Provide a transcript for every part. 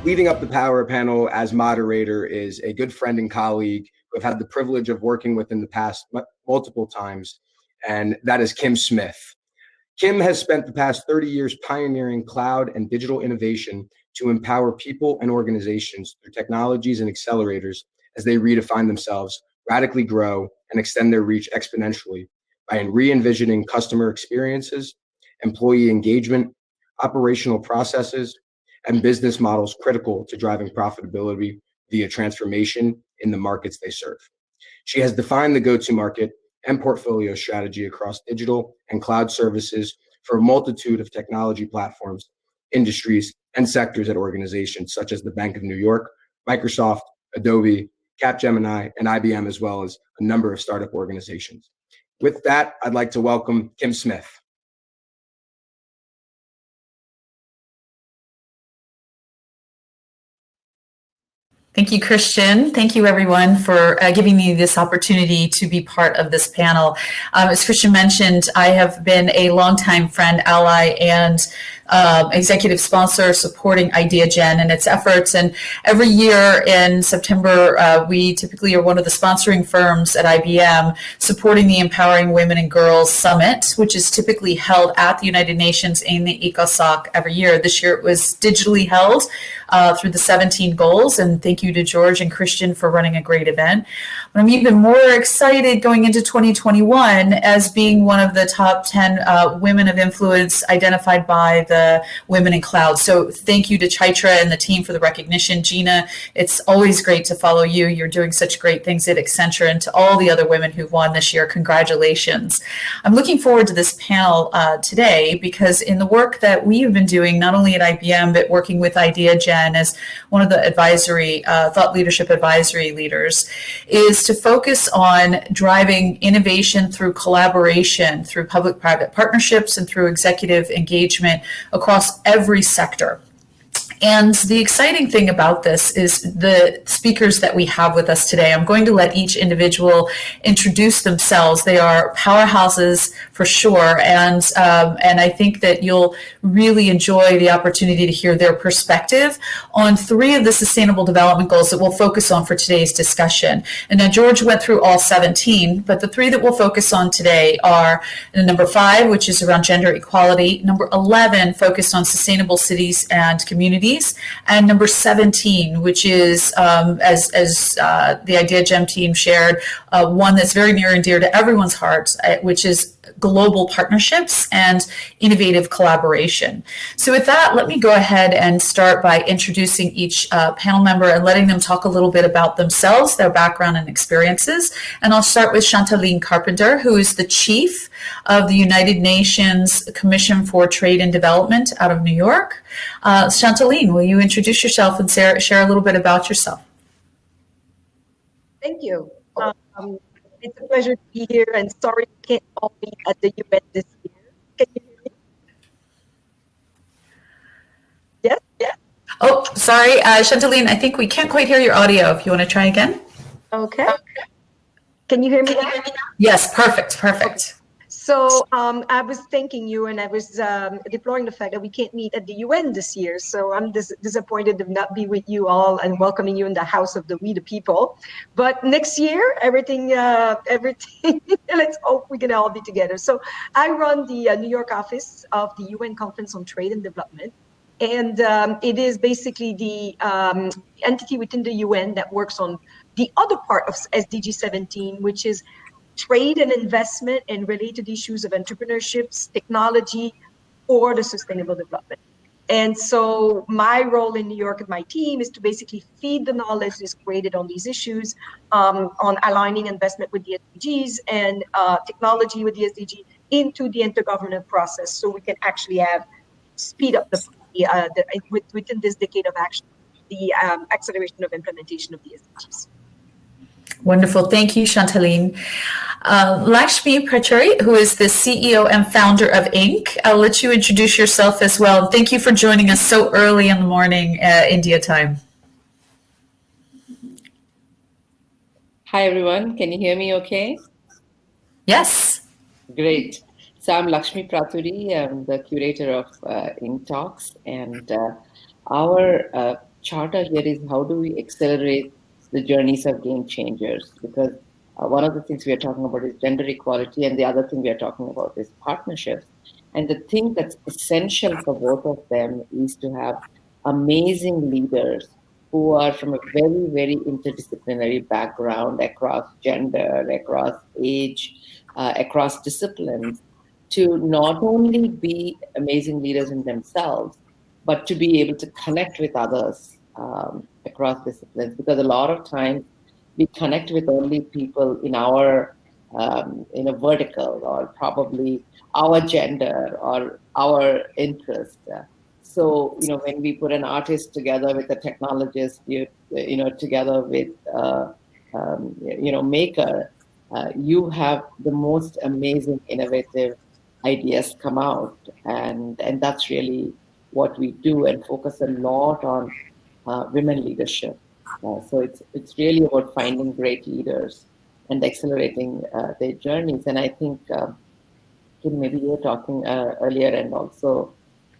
Leading up the Power Panel as moderator is a good friend and colleague who I've had the privilege of working with in the past multiple times, and that is Kim Smith. Kim has spent the past 30 years pioneering cloud and digital innovation to empower people and organizations through technologies and accelerators as they redefine themselves, radically grow, and extend their reach exponentially by re-envisioning customer experiences, employee engagement, operational processes, and business models critical to driving profitability via transformation in the markets they serve. She has defined the go-to-market and portfolio strategy across digital and cloud services for a multitude of technology platforms, industries, and sectors at organizations such as the Bank of New York, Microsoft, Adobe, Capgemini, and IBM, as well as a number of startup organizations. With that, I'd like to welcome Kim Smith. Thank you, Christian. Thank you, everyone, for giving me this opportunity to be part of this panel. As Christian mentioned, I have been a longtime friend, ally, and executive sponsor supporting IdeaGen and its efforts. And every year in September, we typically are one of the sponsoring firms at IBM supporting the Empowering Women and Girls Summit, which is typically held at the United Nations in the ECOSOC every year. This year it was digitally held through the 17 goals. And thank you to George and Christian for running a great event. But I'm even more excited going into 2021 as being one of the top 10 women of influence identified by the Women in Cloud. So thank you to Chaitra and the team for the recognition. Gina, it's always great to follow you. You're doing such great things at Accenture, and to all the other women who've won this year, congratulations. I'm looking forward to this panel today because in the work that we have been doing, not only at IBM, but working with IdeaGen as one of the advisory, thought leadership advisory leaders, is to focus on driving innovation through collaboration, through public-private partnerships, and through executive engagement across every sector. And the exciting thing about this is the speakers that we have with us today. I'm going to let each individual introduce themselves. They are powerhouses for sure, and I think that you'll really enjoy the opportunity to hear their perspective on 3 of the Sustainable Development Goals that we'll focus on for today's discussion. And now George went through all 17, but the 3 that we'll focus on today are number 5, which is around gender equality, number 11, focused on sustainable cities and communities, and number 17, which is, as the IdeaGen team shared, one that's very near and dear to everyone's hearts, which is global partnerships and innovative collaboration. So with that, let me go ahead and start by introducing each panel member and letting them talk a little bit about themselves, their background and experiences. And I'll start with Chantaline Carpenter, who is the chief of the United Nations Commission for Trade and Development out of New York. Chantaline, will you introduce yourself and share a little bit about yourself? Thank you. It's a pleasure to be here, and sorry we can't all meet at the UN this year. Can you hear me? Yes? Yeah. Oh, sorry, Chantaline, I think we can't quite hear your audio. If you want to try again. Okay. Can you hear me now? Yes, perfect. So I was thanking you, and I was deploring the fact that we can't meet at the UN this year. So I'm disappointed to not be with you all and welcoming you in the house of We the People. But next year, everything, let's hope we can all be together. So I run the New York office of the UN Conference on Trade and Development. And it is basically the entity within the UN that works on the other part of SDG 17, which is trade and investment and related issues of entrepreneurships, technology, or the sustainable development. And so my role in New York and my team is to basically feed the knowledge that's created on these issues, on aligning investment with the SDGs and technology with the SDG into the intergovernmental process, so we can actually speed up within this decade of action, the acceleration of implementation of the SDGs. Wonderful. Thank you, Chantaline. Lakshmi Pachuri, who is the CEO and founder of Inc. I'll let you introduce yourself as well. Thank you for joining us so early in the morning, India time. Hi, everyone. Can you hear me okay? Yes. Great. So I'm Lakshmi Praturi. I'm the curator of Inc. Talks, and our charter here is how do we accelerate the journeys of game changers? Because one of the things we are talking about is gender equality, and the other thing we are talking about is partnerships. And the thing that's essential for both of them is to have amazing leaders who are from a very, very interdisciplinary background across gender, across age, across disciplines, to not only be amazing leaders in themselves, but to be able to connect with others across disciplines. Because a lot of times we connect with only people in our in a vertical, or probably our gender or our interest. So, when we put an artist together with a technologist, together with, maker, you have the most amazing, innovative ideas come out. And that's really what we do, and focus a lot on women leadership. So it's really about finding great leaders and accelerating their journeys. And I think, Kim, maybe you were talking earlier, and also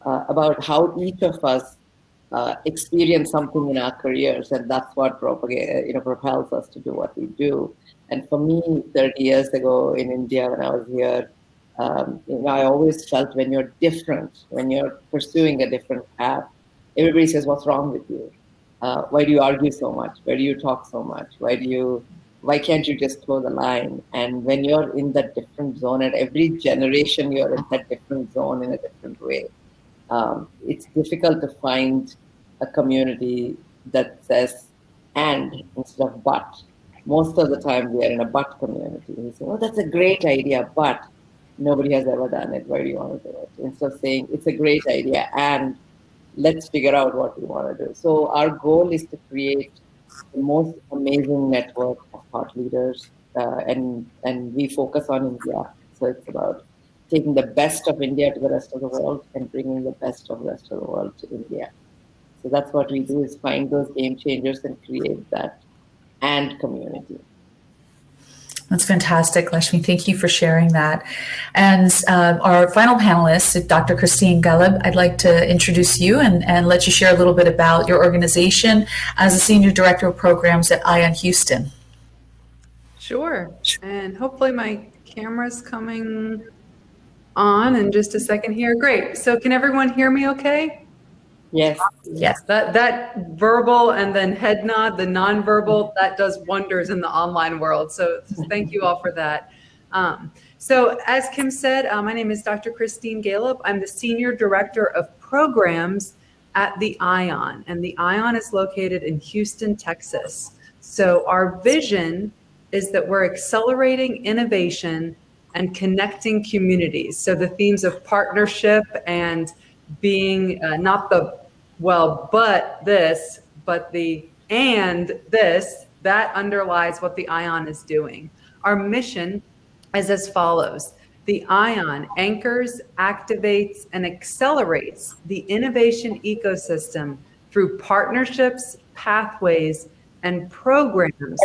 about how each of us experience something in our careers, and that's what propels us to do what we do. And for me, 30 years ago in India, when I was here, I always felt when you're different, when you're pursuing a different path, everybody says, "What's wrong with you? Why do you argue so much? Why do you talk so much? Why can't you just toe the line?" And when you're in that different zone, at every generation, you're in that different zone in a different way. It's difficult to find a community that says "and" instead of "but." Most of the time, we are in a "but" community. We say, "Oh, that's a great idea, but nobody has ever done it. Why do you want to do it?" Instead of saying, "It's a great idea, and let's figure out what we want to do." So our goal is to create the most amazing network of thought leaders, and we focus on India. So it's about taking the best of India to the rest of the world and bringing the best of the rest of the world to India. So that's what we do, is find those game changers and create that and community. That's fantastic, Lakshmi. Thank you for sharing that. And our final panelist, Dr. Christine Galeb, I'd like to introduce you and let you share a little bit about your organization as a Senior Director of Programs at ION Houston. Sure. And hopefully my camera's coming on in just a second here. Great. So can everyone hear me okay? Yes. Yes. That verbal and then head nod, the nonverbal, that does wonders in the online world. So thank you all for that. So as Kim said, my name is Dr. Christine Galeb. I'm the Senior Director of Programs at the ION, and the ION is located in Houston, Texas. So our vision is that we're accelerating innovation and connecting communities. So the themes of partnership and being not the well, but this, but the and this, that underlies what the ION is doing. Our mission is as follows. The ION anchors, activates, and accelerates the innovation ecosystem through partnerships, pathways, and programs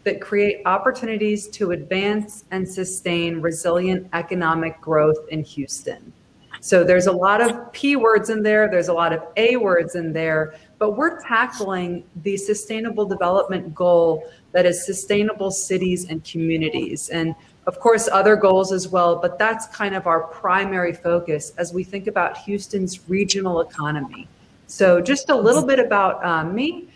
that create opportunities to advance and sustain resilient economic growth in Houston. So there's a lot of P words in there, there's a lot of A words in there, but we're tackling the sustainable development goal that is sustainable cities and communities. And of course, other goals as well, but that's kind of our primary focus as we think about Houston's regional economy. So just a little bit about me.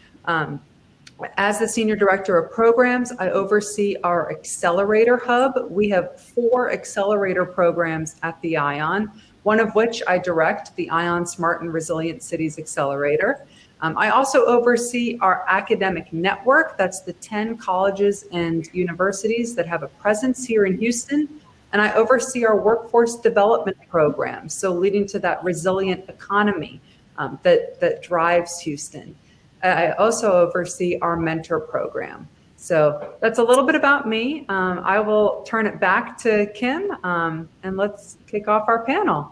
As the Senior Director of Programs, I oversee our Accelerator Hub. We have 4 accelerator programs at the ION, one of which I direct, the ION Smart and Resilient Cities Accelerator. I also oversee our academic network. That's the 10 colleges and universities that have a presence here in Houston. And I oversee our workforce development program, so leading to that resilient economy that drives Houston. I also oversee our mentor program. So that's a little bit about me. I will turn it back to Kim, and let's kick off our panel.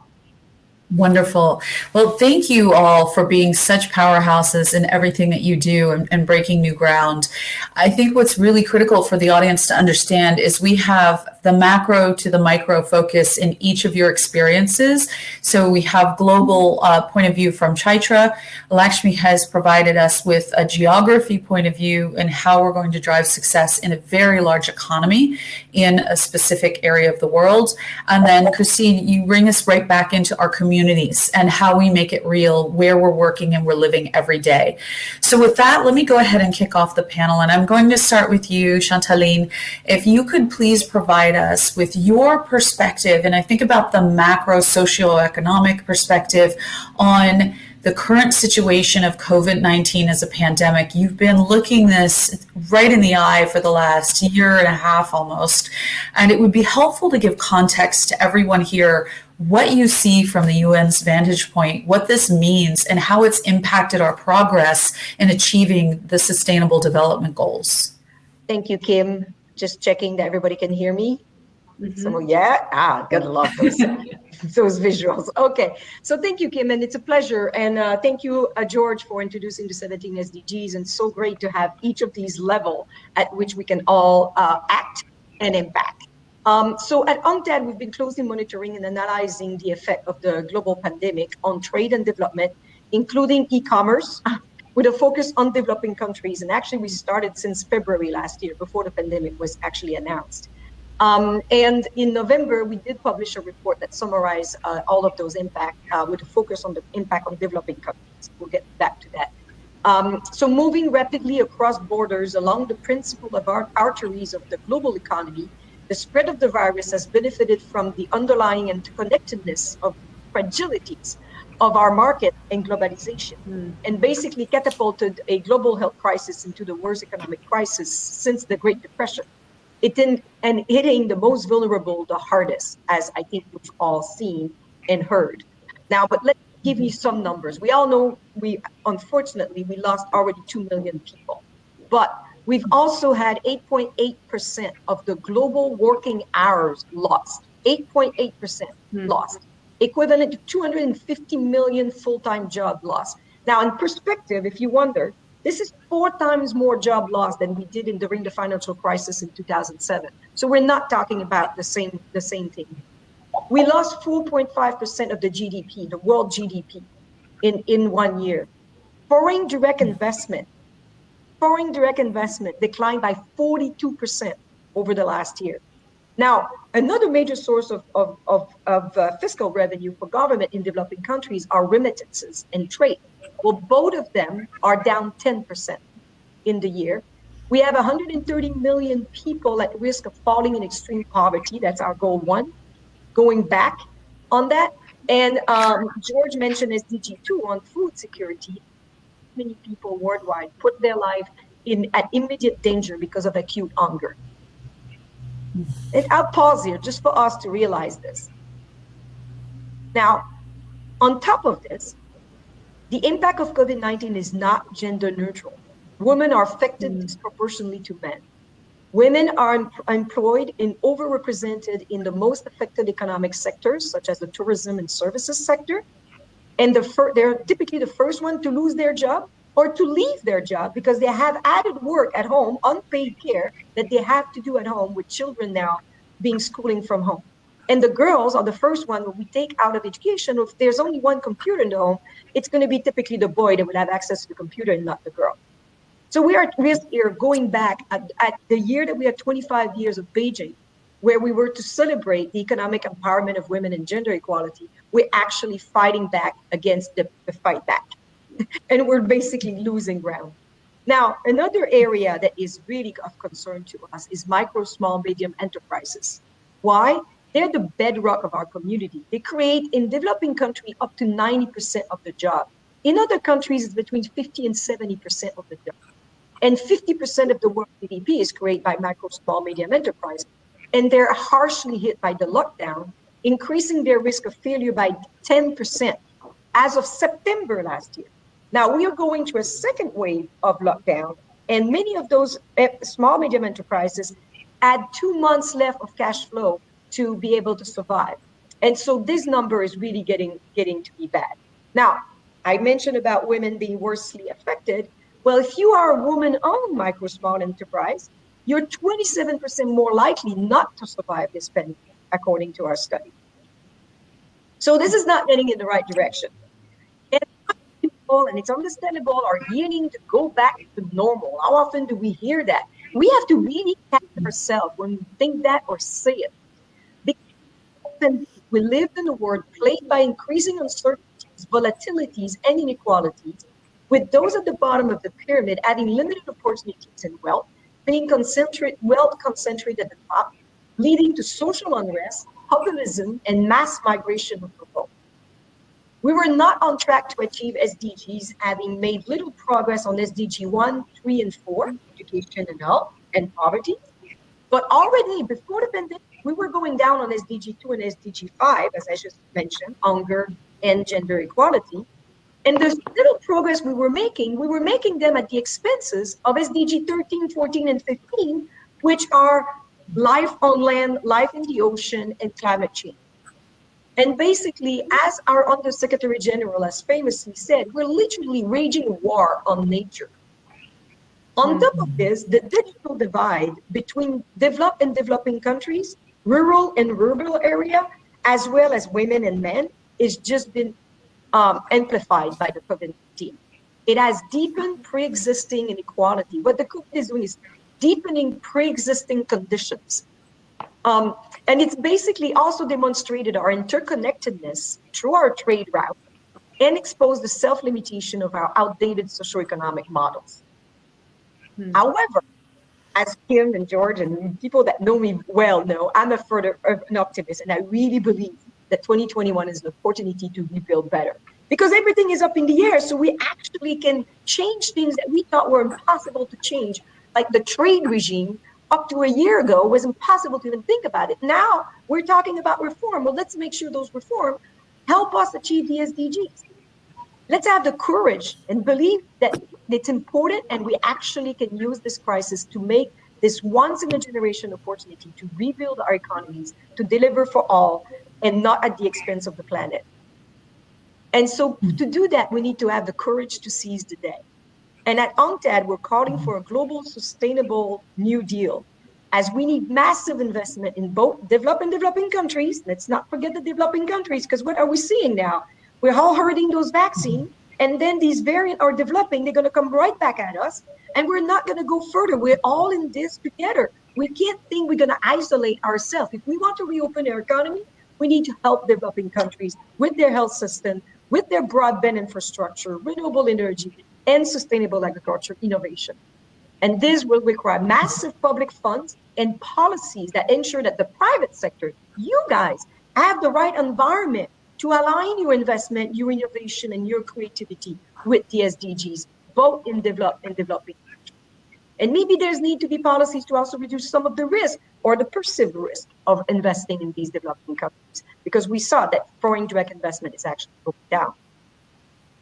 Wonderful. Well, thank you all for being such powerhouses in everything that you do and breaking new ground. I think what's really critical for the audience to understand is we have the macro to the micro focus in each of your experiences. So we have global point of view from Chaitra. Lakshmi has provided us with a geography point of view and how we're going to drive success in a very large economy in a specific area of the world. And then Christine, you bring us right back into our communities and how we make it real, where we're working and we're living every day. So with that, let me go ahead and kick off the panel. And I'm going to start with you, Chantaline. If you could please provide us with your perspective, and I think about the macro socio-economic perspective on the current situation of COVID-19 as a pandemic. You've been looking this right in the eye for the last year and a half almost, and it would be helpful to give context to everyone here what you see from the UN's vantage point, what this means, and how it's impacted our progress in achieving the Sustainable Development Goals. Thank you, Kim. Just checking that everybody can hear me. So yeah, gotta love those visuals. Okay, so thank you, Kim, and it's a pleasure. And thank you, George, for introducing the 17 SDGs. And so great to have each of these level at which we can all act and impact. So at UNCTAD, we've been closely monitoring and analyzing the effect of the global pandemic on trade and development, including e-commerce, with a focus on developing countries. And actually, we started since February last year, before the pandemic was actually announced. And in November, we did publish a report that summarized all of those impacts with a focus on the impact on developing countries. We'll get back to that. So moving rapidly across borders along the principle of arteries of the global economy, the spread of the virus has benefited from the underlying interconnectedness of fragilities of our market and globalization, and basically catapulted a global health crisis into the worst economic crisis since the Great Depression. And hitting the most vulnerable the hardest, as I think we've all seen and heard. Now, but let me give you some numbers. We all know unfortunately, we lost already 2 million people, but we've also had 8.8% of the global working hours lost, 8.8% lost, equivalent to 250 million full-time job loss. Now, in perspective, if you wonder, this is 4 times more job loss than we did during the financial crisis in 2007. So we're not talking about the same thing. We lost 4.5% of the GDP, the world GDP, in 1 year. Foreign direct investment declined by 42% over the last year. Now, another major source of fiscal revenue for government in developing countries are remittances and trade. Well, both of them are down 10% in the year. We have 130 million people at risk of falling in extreme poverty. That's our goal 1. Going back on that, and George mentioned SDG 2 on food security. Many people worldwide put their life at immediate danger because of acute hunger. And I'll pause here just for us to realize this. Now, on top of this, the impact of COVID-19 is not gender neutral. Women are affected disproportionately to men. Women are employed and overrepresented in the most affected economic sectors, such as the tourism and services sector. And they're typically the first one to lose their job or to leave their job because they have added work at home, unpaid care that they have to do at home with children now being schooling from home. And the girls are the first one when we take out of education. If there's only one computer in the home, it's going to be typically the boy that would have access to the computer and not the girl. So we are going back at the year that we had 25 years of Beijing, where we were to celebrate the economic empowerment of women and gender equality. We're actually fighting back against the fight back. And we're basically losing ground. Now, another area that is really of concern to us is micro, small, medium enterprises. Why? They're the bedrock of our community. They create, in developing countries, up to 90% of the job. In other countries, it's between 50 and 70% of the job. And 50% of the world GDP is created by micro, small, medium enterprises. And they're harshly hit by the lockdown, increasing their risk of failure by 10% as of September last year. Now, we are going through a second wave of lockdown, and many of those small, medium enterprises add 2 months left of cash flow to be able to survive. And so this number is really getting to be bad. Now, I mentioned about women being worstly affected. Well, if you are a woman-owned micro, small enterprise, you're 27% more likely not to survive this pandemic, according to our study. So this is not getting in the right direction. And people, and it's understandable, are yearning to go back to normal. How often do we hear that? We have to really catch ourselves when we think that or say it. Because we live in a world plagued by increasing uncertainties, volatilities, and inequalities, with those at the bottom of the pyramid having limited opportunities and wealth, being wealth concentrated at the top, leading to social unrest, populism, and mass migration of the world. We were not on track to achieve SDGs, having made little progress on SDG 1, 3, and 4, education and health, and poverty. But already before the pandemic, we were going down on SDG 2 and SDG 5, as I just mentioned, hunger and gender equality. And the little progress we were making them at the expenses of SDG 13, 14, and 15, which are life on land, life in the ocean, and climate change. And basically, as our Undersecretary General has famously said, we're literally waging war on nature. On top of this, the digital divide between developed and developing countries, rural and urban area, as well as women and men, is just been amplified by the COVID-19. It has deepened pre-existing inequality. What the COVID is doing is deepening pre-existing conditions. And it's basically also demonstrated our interconnectedness through our trade route and exposed the self-limitation of our outdated socio-economic models. However, as Kim and George and people that know me well know, I'm an optimist, and I really believe that 2021 is an opportunity to rebuild better. Because everything is up in the air, so we actually can change things that we thought were impossible to change, like the trade regime. Up to a year ago was impossible to even think about it. Now we're talking about reform. Well, let's make sure those reforms help us achieve the SDGs. Let's have the courage and believe that it's important, and we actually can use this crisis to make this once in a generation opportunity to rebuild our economies, to deliver for all, and not at the expense of the planet. And so to do that, we need to have the courage to seize the day. And at UNCTAD, we're calling for a global sustainable New Deal, as we need massive investment in both developed and developing countries. Let's not forget the developing countries, because what are we seeing now? We're all hurting those vaccines, and then these variants are developing. They're going to come right back at us, and we're not going to go further. We're all in this together. We can't think we're going to isolate ourselves. If we want to reopen our economy, we need to help developing countries with their health system, with their broadband infrastructure, renewable energy, and sustainable agriculture innovation. And this will require massive public funds and policies that ensure that the private sector, you guys, have the right environment to align your investment, your innovation, and your creativity with the SDGs, both in developed and developing countries. And maybe there's need to be policies to also reduce some of the risk or the perceived risk of investing in these developing countries, because we saw that foreign direct investment is actually going down.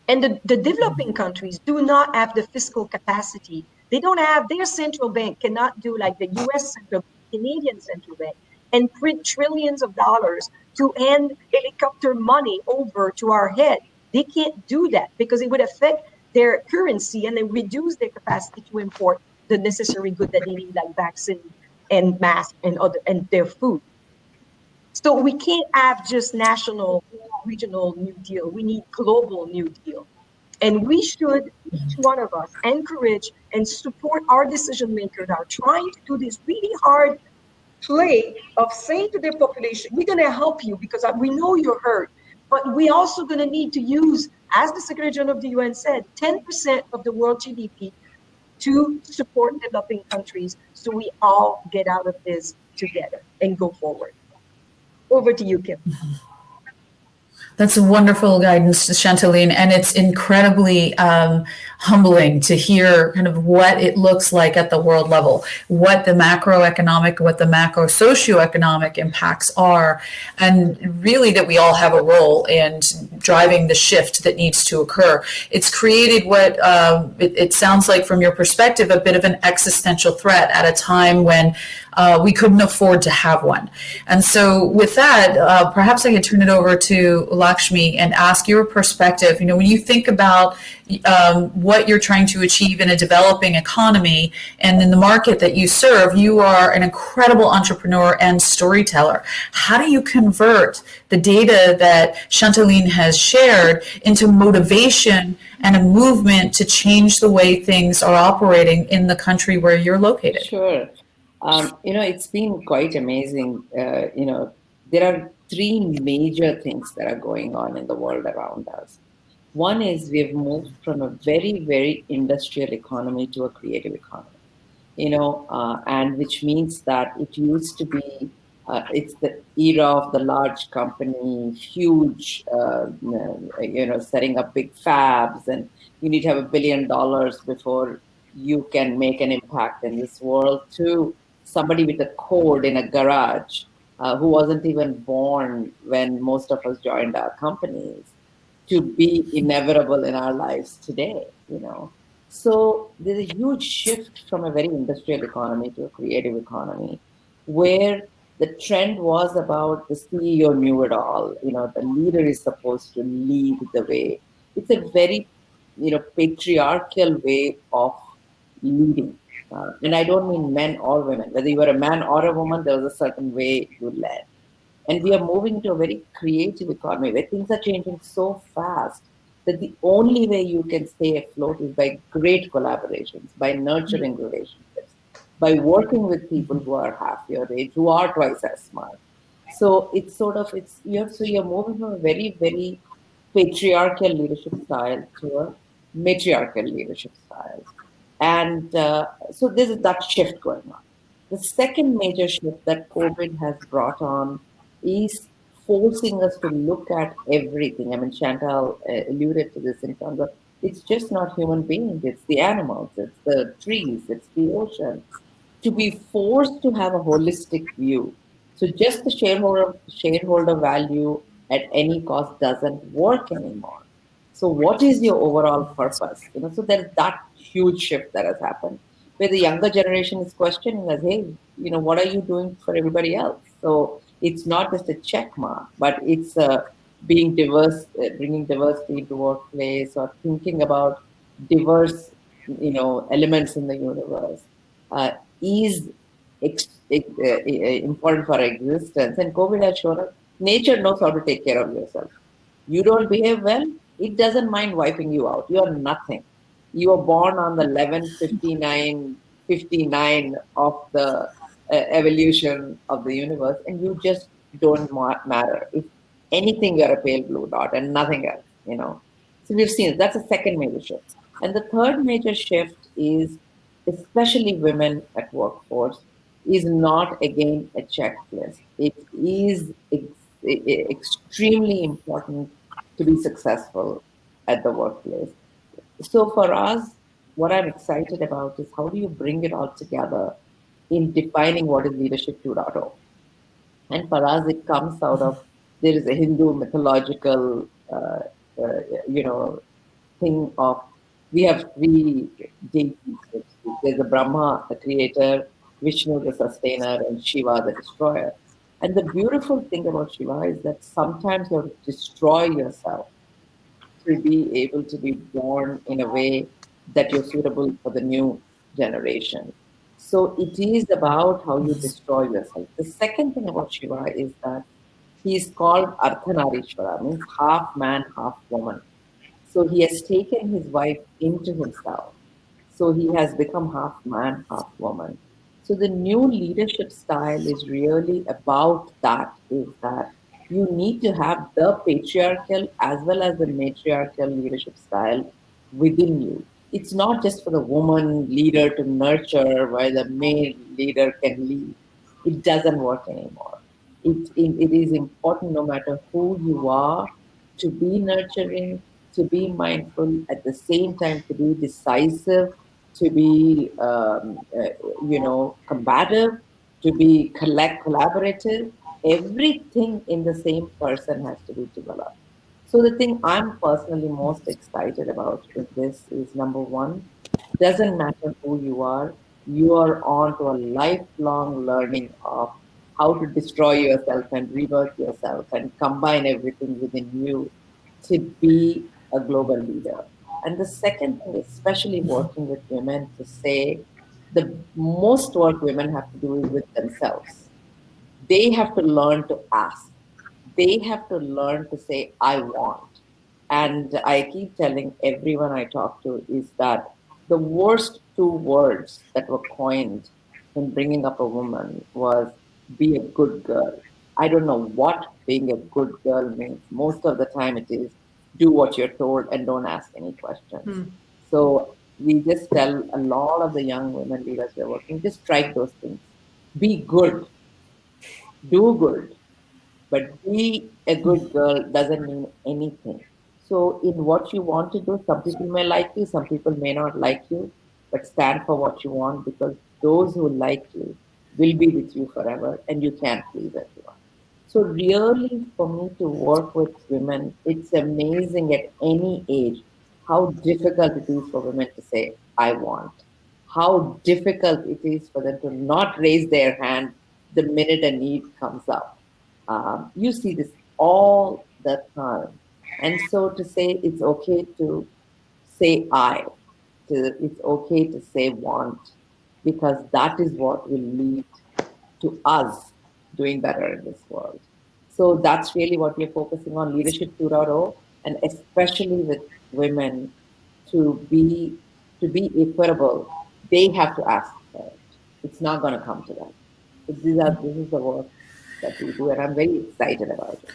And the developing countries do not have the fiscal capacity. They don't have, their central bank cannot do like the US central bank, Canadian central bank, and print trillions of dollars to hand helicopter money over to our head. They can't do that because it would affect their currency and then reduce their capacity to import the necessary goods that they need, like vaccine and masks and their food. So we can't have just national, regional New Deal. We need global New Deal. And we should, each one of us, encourage and support our decision makers that are trying to do this really hard play of saying to their population, we're going to help you because we know you're hurt, but we also going to need to use, as the Secretary General of the UN said, 10% of the world GDP to support developing countries so we all get out of this together and go forward. Over to you, Kim. That's a wonderful guidance, Chantaline, and it's incredibly humbling to hear kind of what it looks like at the world level, what the macroeconomic, what the macro socioeconomic impacts are, and really that we all have a role in driving the shift that needs to occur. It's created what it sounds like from your perspective, a bit of an existential threat at a time when we couldn't afford to have one. And so with that, perhaps I could turn it over to Lakshmi and ask your perspective. When you think about what you're trying to achieve in a developing economy and in the market that you serve, you are an incredible entrepreneur and storyteller. How do you convert the data that Chantaline has shared into motivation and a movement to change the way things are operating in the country where you're located? Sure. It's been quite amazing. There are three major things that are going on in the world around us. One is we've moved from a very, very industrial economy to a creative economy, and which means that it used to be, it's the era of the large company, huge, setting up big fabs, and you need to have $1 billion before you can make an impact in this world, to somebody with a code in a garage who wasn't even born when most of us joined our companies, to be inevitable in our lives today, So there's a huge shift from a very industrial economy to a creative economy, where the trend was about the CEO knew it all. The leader is supposed to lead the way. It's a very, patriarchal way of leading. And I don't mean men or women. Whether you were a man or a woman, there was a certain way you led. And we are moving to a very creative economy where things are changing so fast that the only way you can stay afloat is by great collaborations, by nurturing relationships, by working with people who are half your age, who are twice as smart. So you're moving from a very, very patriarchal leadership style to a matriarchal leadership style. And so there's that shift going on. The second major shift that COVID has brought on is forcing us to look at everything. I mean, Chantal alluded to this in terms of it's just not human beings, it's the animals, it's the trees, it's the ocean. To be forced to have a holistic view. So just the shareholder value at any cost doesn't work anymore. So what is your overall purpose? So there's that huge shift that has happened, where the younger generation is questioning us, hey, what are you doing for everybody else? So it's not just a check mark, but it's being diverse, bringing diversity into workplace, or thinking about diverse, elements in the universe is important for our existence. And COVID has shown us nature knows how to take care of yourself. You don't behave well, it doesn't mind wiping you out. You are nothing. You are born on the 11:59 of the evolution of the universe, and you just don't matter. If anything, you're a pale blue dot and nothing else, So we've seen that's a second major shift. And the third major shift is, especially women at workforce, is not again a checklist. It is extremely important to be successful at the workplace. So for us, what I'm excited about is how do you bring it all together in defining what is Leadership 2.0. And for us, it comes out of, there is a Hindu mythological, thing of, we have three deities. There's a Brahma, the creator, Vishnu, the sustainer, and Shiva, the destroyer. And the beautiful thing about Shiva is that sometimes you have to destroy yourself to be able to be born in a way that you're suitable for the new generation. So it is about how you destroy yourself. The second thing about Shiva is that he is called Ardhanarishwara, means half man, half woman. So he has taken his wife into himself. So he has become half man, half woman. So the new leadership style is really about that, is that you need to have the patriarchal as well as the matriarchal leadership style within you. It's not just for the woman leader to nurture while the male leader can lead. It doesn't work anymore. It is important, no matter who you are, to be nurturing, to be mindful, at the same time to be decisive, to be combative, to be collaborative. Everything in the same person has to be developed. So the thing I'm personally most excited about in this is, number one, doesn't matter who you are, you are on to a lifelong learning of how to destroy yourself and rebirth yourself and combine everything within you to be a global leader. And the second thing, especially working with women, to say the most work women have to do is with themselves. They have to learn to ask. They have to learn to say, I want. And I keep telling everyone I talk to is that the worst two words that were coined in bringing up a woman was be a good girl. I don't know what being a good girl means. Most of the time it is do what you're told and don't ask any questions. So we just tell a lot of the young women leaders we're working, just strike those things. Be good, do good, but be a good girl doesn't mean anything. So, in what you want to do, some people may like you, some people may not like you, but stand for what you want because those who like you will be with you forever and you can't please everyone. So, really, for me to work with women, it's amazing at any age how difficult it is for women to say, I want. How difficult it is for them to not raise their hand the minute a need comes up. You see this all the time. And so to say it's okay to say it's okay to say want, because that is what will lead to us doing better in this world. So that's really what we're focusing on, Leadership 2.0, and especially with women to be equitable, they have to ask for it. It's not going to come to them. So this is the work that we do, and I'm very excited about it.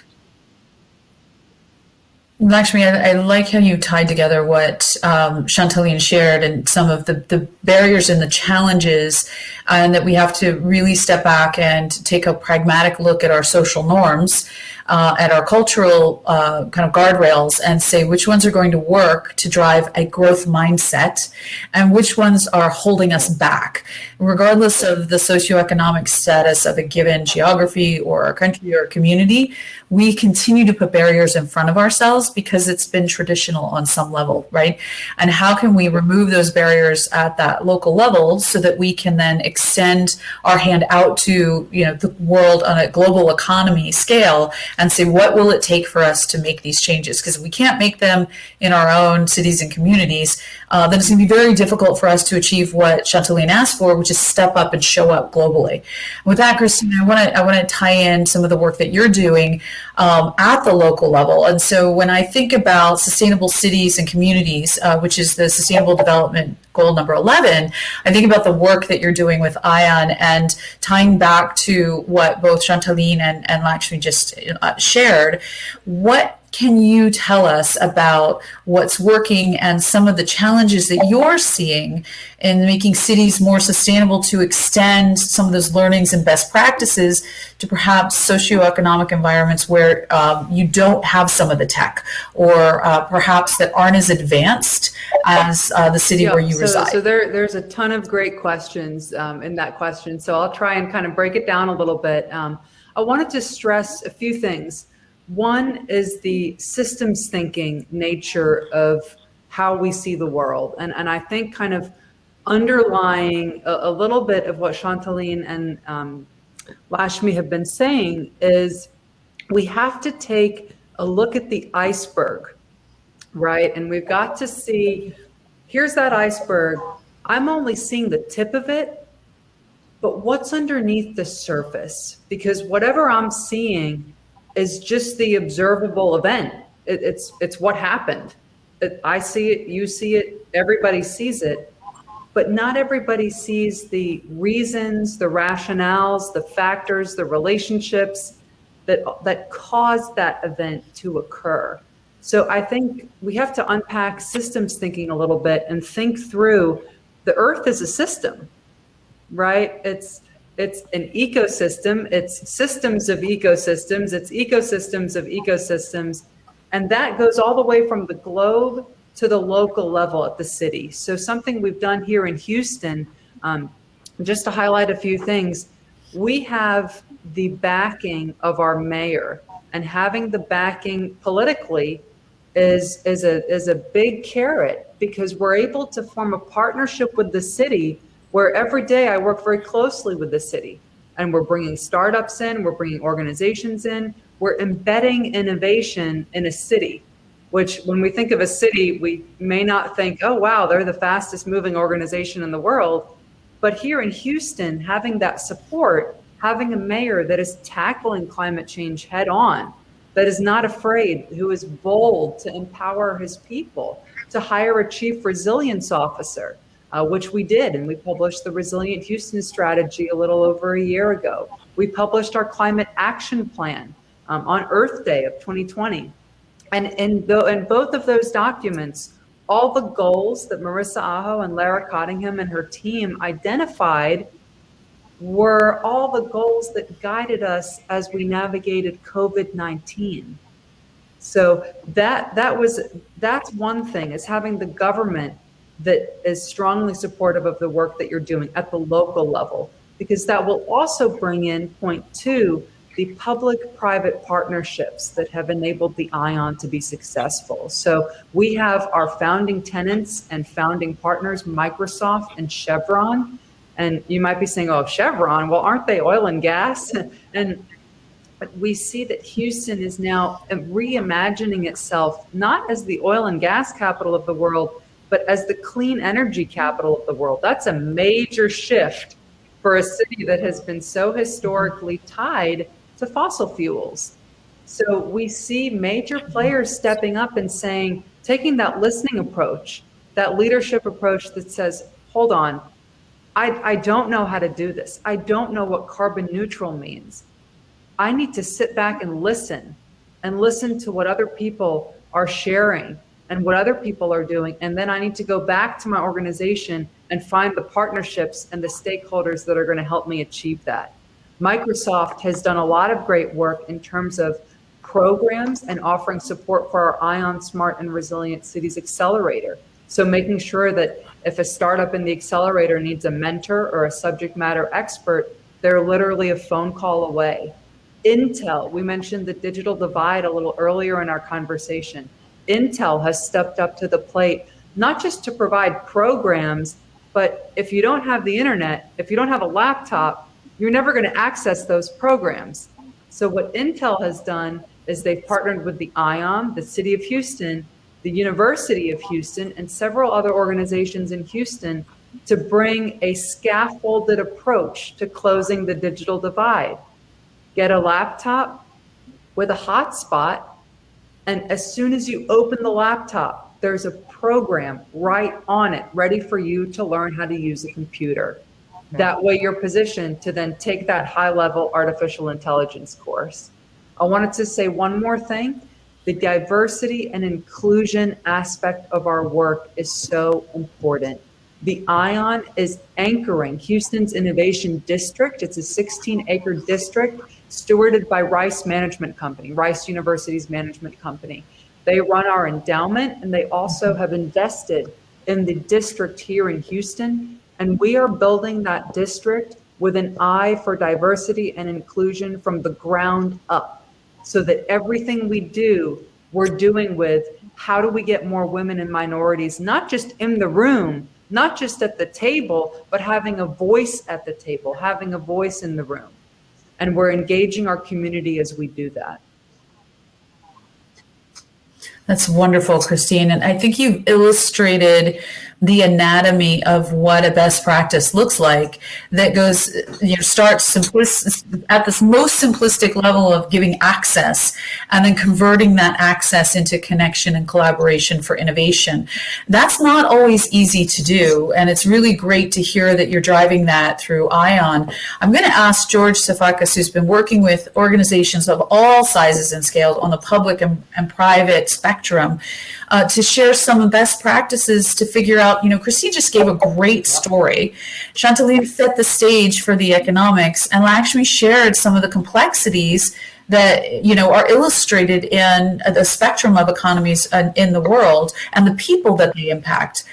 Lakshmi, I like how you tied together what Chantaline shared and some of the barriers and the challenges, and that we have to really step back and take a pragmatic look at our social norms, at our cultural kind of guardrails, and say which ones are going to work to drive a growth mindset and which ones are holding us back. Regardless of the socioeconomic status of a given geography or a country or a community, we continue to put barriers in front of ourselves because it's been traditional on some level, right? And how can we remove those barriers at that local level so that we can then extend our hand out to, the world on a global economy scale and say, what will it take for us to make these changes? Because if we can't make them in our own cities and communities, then it's going to be very difficult for us to achieve what Chantaline asked for, which is step up and show up globally. With that, Christine, I want to tie in some of the work that you're doing at the local level. And so when I think about sustainable cities and communities, which is the Sustainable Development Goal number 11, I think about the work that you're doing with ION and tying back to what both Chantaline and Lakshmi just shared. What can you tell us about what's working and some of the challenges that you're seeing in making cities more sustainable to extend some of those learnings and best practices to perhaps socioeconomic environments where you don't have some of the tech, or perhaps that aren't as advanced as the city where you reside? So there's a ton of great questions in that question. So I'll try and kind of break it down a little bit. I wanted to stress a few things. One is the systems thinking nature of how we see the world. And I think kind of underlying a little bit of what Chantaline and Lakshmi have been saying is we have to take a look at the iceberg, right? And we've got to see, here's that iceberg. I'm only seeing the tip of it, but what's underneath the surface? Because whatever I'm seeing is just the observable event. It's what happened. I see it, you see it, everybody sees it, but not everybody sees the reasons, the rationales, the factors, the relationships that cause that event to occur. So I think we have to unpack systems thinking a little bit and think through the Earth as a system, right? It's an ecosystem, it's systems of ecosystems, it's ecosystems of ecosystems, and that goes all the way from the globe to the local level at the city. So something we've done here in Houston, just to highlight a few things, we have the backing of our mayor, and having the backing politically is a big carrot, because we're able to form a partnership with the city where every day I work very closely with the city, and we're bringing startups in, we're bringing organizations in, we're embedding innovation in a city, which when we think of a city, we may not think, oh, wow, they're the fastest moving organization in the world. But here in Houston, having that support, having a mayor that is tackling climate change head on, that is not afraid, who is bold to empower his people, to hire a chief resilience officer, which we did, and we published the Resilient Houston strategy a little over a year ago. We published our climate action plan on Earth Day of 2020. And in both of those documents, all the goals that Marissa Aho and Lara Cottingham and her team identified were all the goals that guided us as we navigated COVID-19. So that's one thing, is having the government that is strongly supportive of the work that you're doing at the local level, because that will also bring in point two, the public-private partnerships that have enabled the ION to be successful. So we have our founding tenants and founding partners, Microsoft and Chevron. And you might be saying, oh, Chevron, well, aren't they oil and gas? But we see that Houston is now reimagining itself, not as the oil and gas capital of the world, but as the clean energy capital of the world. That's a major shift for a city that has been so historically tied to fossil fuels. So we see major players stepping up and saying, taking that listening approach, that leadership approach that says, hold on, I don't know how to do this. I don't know what carbon neutral means. I need to sit back and listen to what other people are sharing and what other people are doing. And then I need to go back to my organization and find the partnerships and the stakeholders that are going to help me achieve that. Microsoft has done a lot of great work in terms of programs and offering support for our ION Smart and Resilient Cities Accelerator. So making sure that if a startup in the accelerator needs a mentor or a subject matter expert, they're literally a phone call away. Intel, we mentioned the digital divide a little earlier in our conversation. Intel has stepped up to the plate, not just to provide programs, but if you don't have the internet, if you don't have a laptop, you're never going to access those programs. So what Intel has done is they've partnered with the ION, the City of Houston, the University of Houston, and several other organizations in Houston to bring a scaffolded approach to closing the digital divide. Get a laptop with a hotspot, and as soon as you open the laptop, there's a program right on it ready for you to learn how to use a computer. That way you're positioned to then take that high-level artificial intelligence course. I wanted to say one more thing. The diversity and inclusion aspect of our work is so important. The ION is anchoring Houston's Innovation District. It's a 16-acre district stewarded by Rice Management Company, Rice University's management company. They run our endowment, and they also have invested in the district here in Houston. And we are building that district with an eye for diversity and inclusion from the ground up, so that everything we do, we're doing with how do we get more women and minorities, not just in the room, not just at the table, but having a voice at the table, having a voice in the room. And we're engaging our community as we do that. That's wonderful, Christine. And I think you've illustrated the anatomy of what a best practice looks like that goes, starts at this most simplistic level of giving access and then converting that access into connection and collaboration for innovation. That's not always easy to do. And it's really great to hear that you're driving that through ION. I'm going to ask George Safakis, who's been working with organizations of all sizes and scales on the public and private spectrum, to share some best practices to figure out, Christine just gave a great story. Chantaline set the stage for the economics, and Lakshmi shared some of the complexities that, are illustrated in the spectrum of economies in the world and the people that they impact.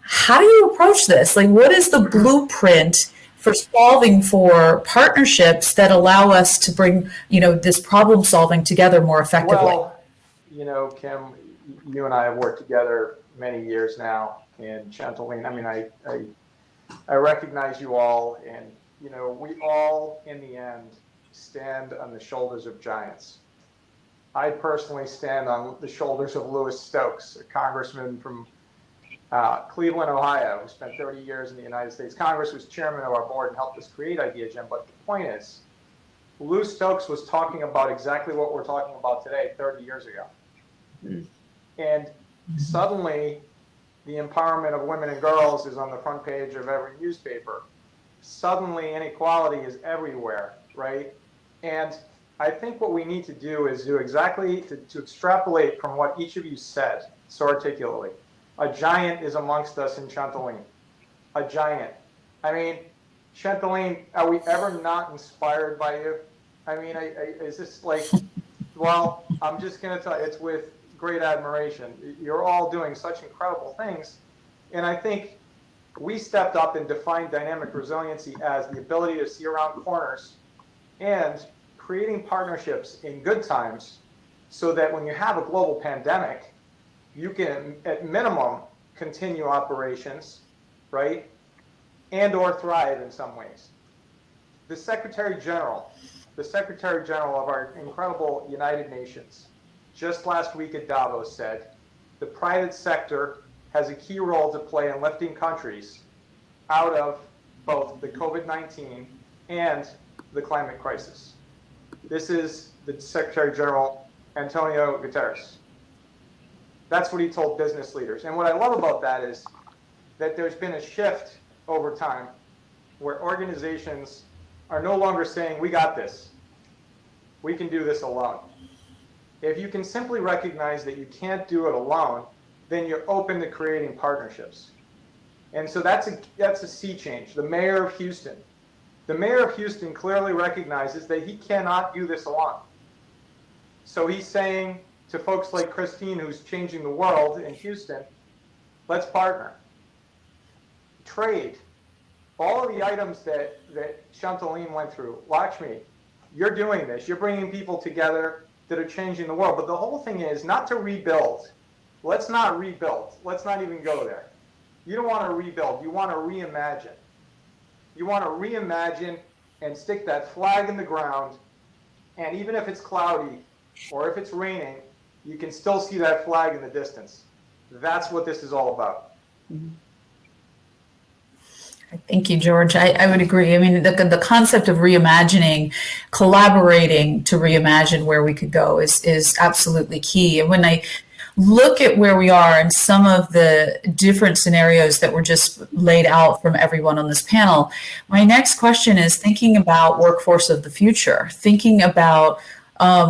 How do you approach this? What is the blueprint for solving for partnerships that allow us to bring, this problem solving together more effectively? Well, Kim, you and I have worked together many years now, and Chantaline, I recognize you all, and you know, we all in the end stand on the shoulders of giants. I personally stand on the shoulders of Louis Stokes, a congressman from Cleveland, Ohio, who spent 30 years in the United States Congress, was chairman of our board and helped us create IdeaGen. But the point is, Lou Stokes was talking about exactly what we're talking about today 30 years ago. And suddenly, the empowerment of women and girls is on the front page of every newspaper. Suddenly, inequality is everywhere, right? And I think what we need to do is do exactly to extrapolate from what each of you said so articulately. A giant is amongst us in Chantaline. A giant. I mean, Chantaline, are we ever not inspired by you? I mean, is this like, well, I'm just going to tell you, it's with great admiration. You're all doing such incredible things. And I think we stepped up and defined dynamic resiliency as the ability to see around corners and creating partnerships in good times so that when you have a global pandemic, you can, at minimum, continue operations, right? And or thrive in some ways. The Secretary General of our incredible United Nations, just last week at Davos said, the private sector has a key role to play in lifting countries out of both the COVID-19 and the climate crisis. This is the Secretary General, Antonio Guterres. That's what he told business leaders. And what I love about that is that there's been a shift over time where organizations are no longer saying, we got this. We can do this alone. If you can simply recognize that you can't do it alone, then you're open to creating partnerships. And so that's a sea change. The mayor of Houston clearly recognizes that he cannot do this alone. So he's saying to folks like Christine, who's changing the world in Houston, let's partner. Trade. All of the items that Chantaline went through, Lakshmi, you're doing this. You're bringing people together that are changing the world. But the whole thing is not to rebuild. Let's not rebuild. Let's not even go there. You don't want to rebuild. You want to reimagine. You want to reimagine and stick that flag in the ground. And even if it's cloudy or if it's raining, you can still see that flag in the distance. That's what this is all about. Thank you, George. I would agree. I mean, the concept of reimagining, collaborating to reimagine where we could go is absolutely key. And when I look at where we are and some of the different scenarios that were just laid out from everyone on this panel, my next question is thinking about workforce of the future, thinking about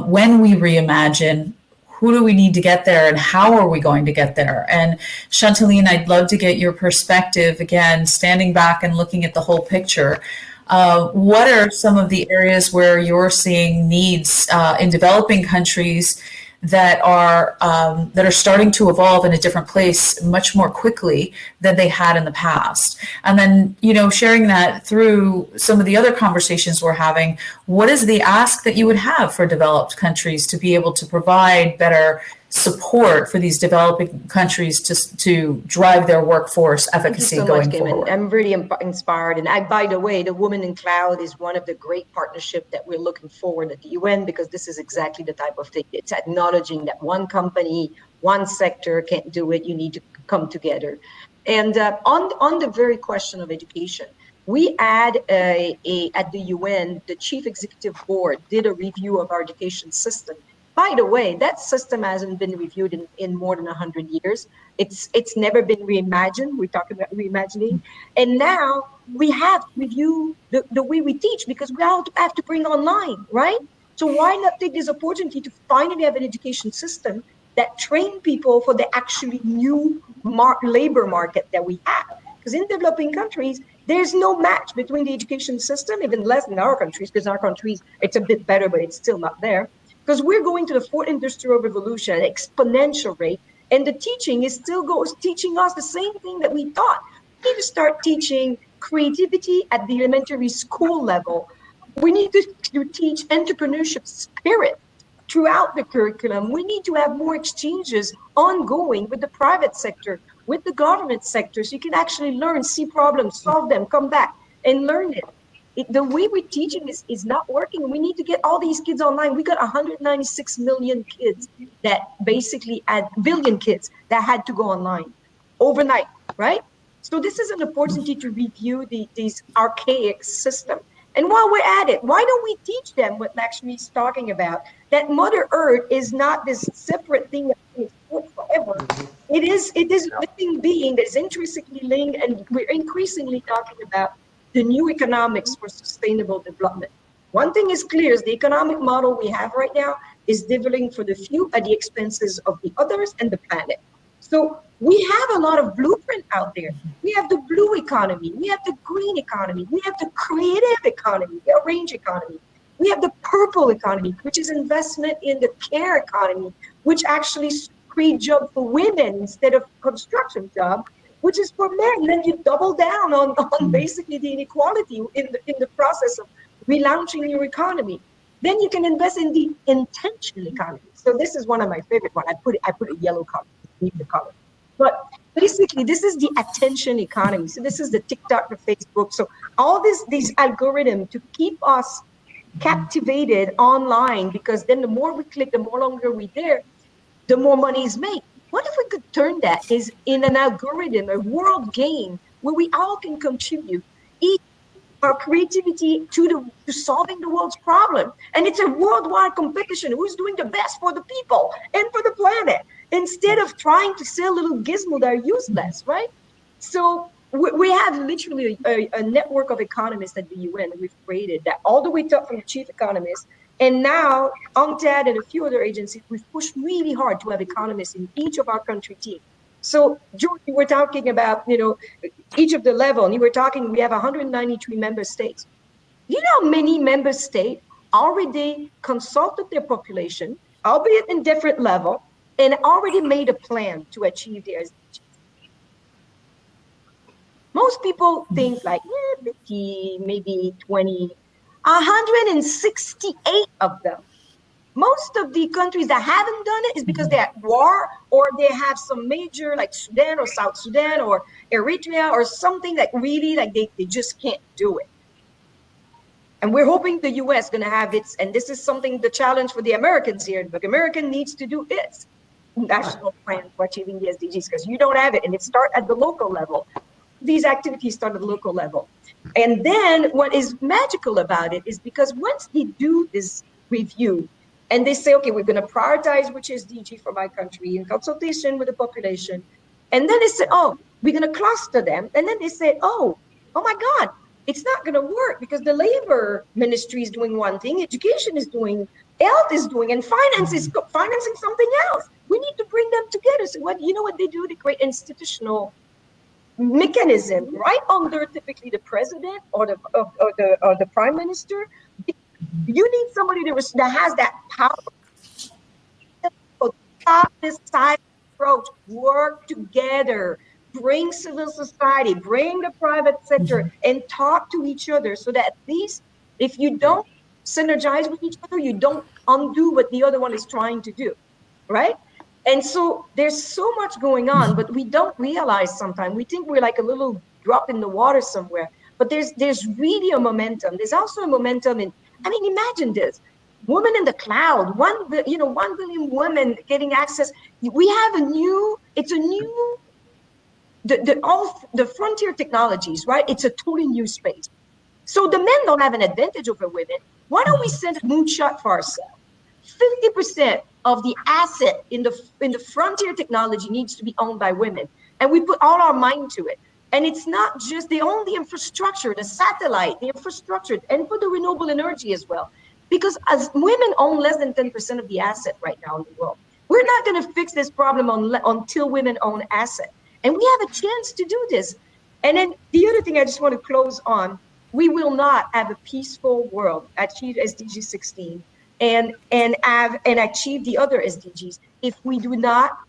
when we reimagine, who do we need to get there and how are we going to get there? And Chantaline, I'd love to get your perspective, again, standing back and looking at the whole picture. What are some of the areas where you're seeing needs in developing countries that are starting to evolve in a different place much more quickly than they had in the past? And then, sharing that through some of the other conversations we're having, what is the ask that you would have for developed countries to be able to provide better support for these developing countries to drive their workforce efficacy going forward? I'm really inspired. And by the way, the Women in Cloud is one of the great partnerships that we're looking forward at the UN, because this is exactly the type of thing. It's acknowledging that one company, one sector can't do it. You need to come together. And on the very question of education, we at the UN, the Chief Executive Board did a review of our education system. By the way, that system hasn't been reviewed in more than 100 years. It's never been reimagined. We're talking about reimagining. And now we have to review the way we teach, because we all have to bring online, right? So why not take this opportunity to finally have an education system that train people for the actually new labor market that we have? Because in developing countries, there's no match between the education system, even less in our countries, because in our countries, it's a bit better, but it's still not there. Because we're going to the fourth industrial revolution at an exponential rate, and the teaching is still teaching us the same thing that we taught. We need to start teaching creativity at the elementary school level. We need to teach entrepreneurship spirit throughout the curriculum. We need to have more exchanges ongoing with the private sector. with the government sector, so you can actually learn, see problems, solve them, come back and learn it. The way we're teaching is not working. We need to get all these kids online. We got 196 million kids that basically billion kids that had to go online overnight, right? So this is an opportunity to review these archaic systems. And while we're at it, why don't we teach them what Lakshmi is talking about? That Mother Earth is not this separate thing that is forever. It is a living being that is intrinsically linked, and we're increasingly talking about the new economics for sustainable development. One thing is clear, is the economic model we have right now is developing for the few at the expenses of the others and the planet. So we have a lot of blueprint out there. We have the blue economy, we have the green economy, we have the creative economy, the orange economy. We have the purple economy, which is investment in the care economy, which actually create jobs for women instead of construction job, which is for men. Then you double down on basically the inequality in the process of relaunching your economy. Then you can invest in the intentional economy. So this is one of my favorite ones. I put a yellow color, leave the color. But basically, this is the attention economy. So this is the TikTok, the Facebook. So all these algorithms to keep us captivated online, because then the more we click, the more longer we're there, the more money is made. What if we could turn that is in an algorithm, a world game where we all can contribute each our creativity to solving the world's problem? And it's a worldwide competition. Who's doing the best for the people and for the planet, instead of trying to sell little gizmos that are useless, right? So we have literally a network of economists at the UN that we've created, that all the way up from the chief economist. And now, UNCTAD and a few other agencies, we've pushed really hard to have economists in each of our country teams. So, George, you were talking about, each of the level, and you were talking, we have 193 member states. You know how many member states already consulted their population, albeit in different level, and already made a plan to achieve their SDGs? Most people think like 50, maybe 20, 168 of them. Most of the countries that haven't done it is because they're at war, or they have some major, like Sudan or South Sudan or Eritrea or something that really like they just can't do it. And we're hoping the US is going to have its, and this is something, the challenge for the Americans here, the American needs to do its national plan for achieving the SDGs, because you don't have it, and it starts at the local level. These activities start at the local level. And then what is magical about it is because once they do this review, and they say, okay, we're going to prioritize which SDG for my country in consultation with the population. And then they say, oh, we're going to cluster them. And then they say, oh my God, it's not going to work, because the labor ministry is doing one thing, education is doing, health is doing, and finance is financing something else. We need to bring them together. So what they do? They create institutional mechanism right under typically the president or the prime minister. You need somebody that has that power. Stop this side approach. Work together. Bring civil society. Bring the private sector, and talk to each other, so that at least if you don't synergize with each other, you don't undo what the other one is trying to do, right? And so there's so much going on, but we don't realize sometimes. We think we're like a little drop in the water somewhere, but there's really a momentum. There's also a momentum in, imagine this, women in the cloud, 1 billion women getting access. We have the frontier technologies, right? It's a totally new space. So the men don't have an advantage over women. Why don't we send a moonshot for ourselves? 50% of the asset in the frontier technology needs to be owned by women. And we put all our mind to it. And it's not just, they own the infrastructure, the satellite, the infrastructure, and for the renewable energy as well. Because as women own less than 10% of the asset right now in the world. We're not going to fix this problem until women own asset. And we have a chance to do this. And then the other thing I just want to close on, we will not have a peaceful world, achieve SDG 16, and achieve the other SDGs if we do not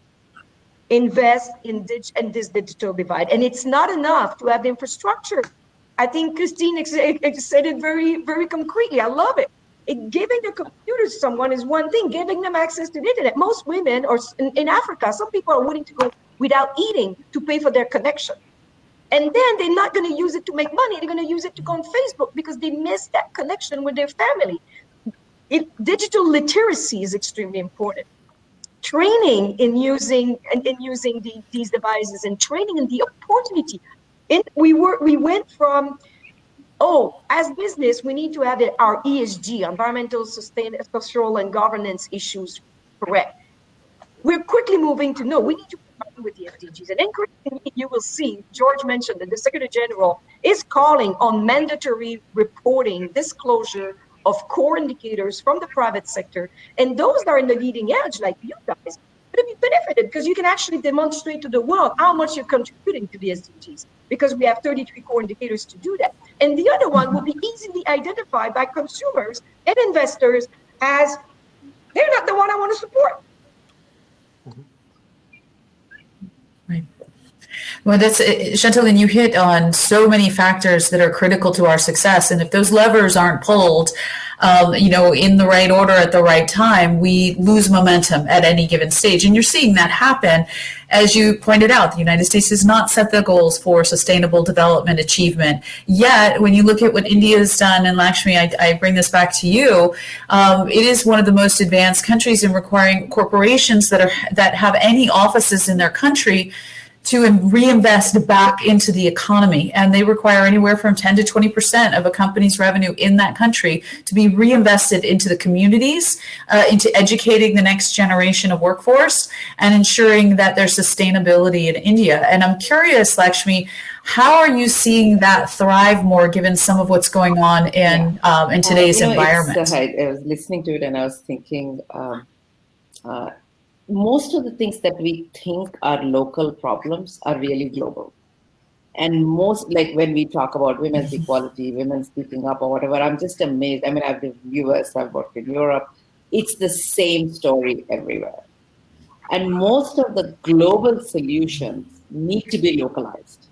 invest in this digital divide. And it's not enough to have the infrastructure. I think Christine said it very, very concretely. I love it. Giving the computers to someone is one thing. Giving them access to the internet. Most women, or in Africa, some people are willing to go without eating to pay for their connection. And then they're not going to use it to make money. They're going to use it to go on Facebook because they miss that connection with their family. Digital literacy is extremely important. Training in using these devices, and training in the opportunity. We went from, as business, we need to have our ESG, environmental, social, and governance issues correct. We're quickly moving to, no, we need to partner with the SDGs. And increasingly, you will see, George mentioned that the Secretary General is calling on mandatory reporting, disclosure of core indicators from the private sector. And those that are in the leading edge, like you guys, would be benefited because you can actually demonstrate to the world how much you're contributing to the SDGs, because we have 33 core indicators to do that. And the other one will be easily identified by consumers and investors as they're not the one I want to support. Right. Well, that's Chantal, you hit on so many factors that are critical to our success. And if those levers aren't pulled, in the right order at the right time, we lose momentum at any given stage. And you're seeing that happen. As you pointed out, the United States has not set the goals for sustainable development achievement. Yet, when you look at what India has done, and Lakshmi, I bring this back to you, it is one of the most advanced countries in requiring corporations that have any offices in their country to reinvest back into the economy. And they require anywhere from 10 to 20% of a company's revenue in that country to be reinvested into the communities, into educating the next generation of workforce, and ensuring that there's sustainability in India. And I'm curious, Lakshmi, how are you seeing that thrive more given some of what's going on in today's environment? I was listening to it and I was thinking, most of the things that we think are local problems are really global. And most, like when we talk about women's equality, women speaking up or whatever, I'm just amazed. I mean, I've been in the US, I've worked in Europe. It's the same story everywhere. And most of the global solutions need to be localized.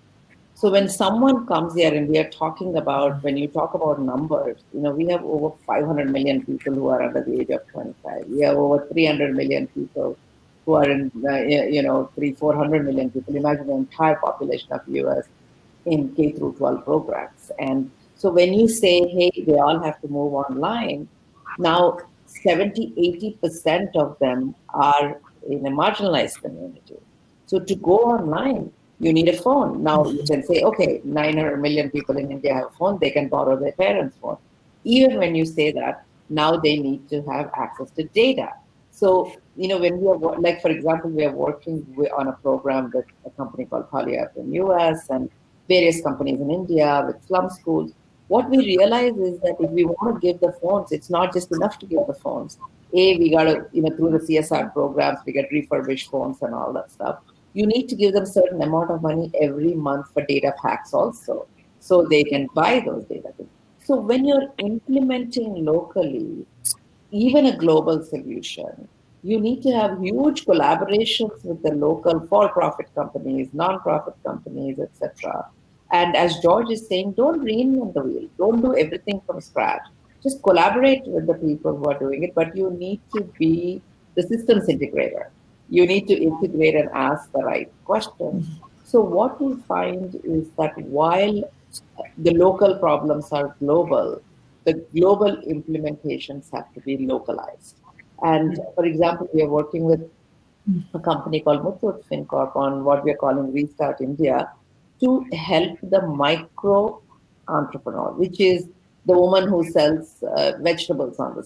So when someone comes here and we are talking about, when you talk about numbers, we have over 500 million people who are under the age of 25. We have over 300 million people who are in, 400 million people. Imagine the entire population of US in K through 12 programs. And so when you say, hey, they all have to move online, now 70, 80% of them are in a marginalized community. So to go online, you need a phone. Now you can say, okay, 900 million people in India have a phone, they can borrow their parents' phone. Even when you say that, now they need to have access to data. So, when we are, like, for example, we are working on a program with a company called Polyap in US and various companies in India with slum schools. What we realize is that if we want to give the phones, it's not just enough to give the phones. We got to, through the CSR programs, we get refurbished phones and all that stuff. You need to give them a certain amount of money every month for data packs also, so they can buy those data. So when you're implementing locally, even a global solution, you need to have huge collaborations with the local for-profit companies, non-profit companies, etc. And as George is saying, don't reinvent the wheel. Don't do everything from scratch. Just collaborate with the people who are doing it, but you need to be the systems integrator. You need to integrate and ask the right questions. So what we find is that while the local problems are global, the global implementations have to be localized. And for example, we are working with a company called Muthoot FinCorp on what we are calling Restart India to help the micro entrepreneur, which is the woman who sells vegetables on the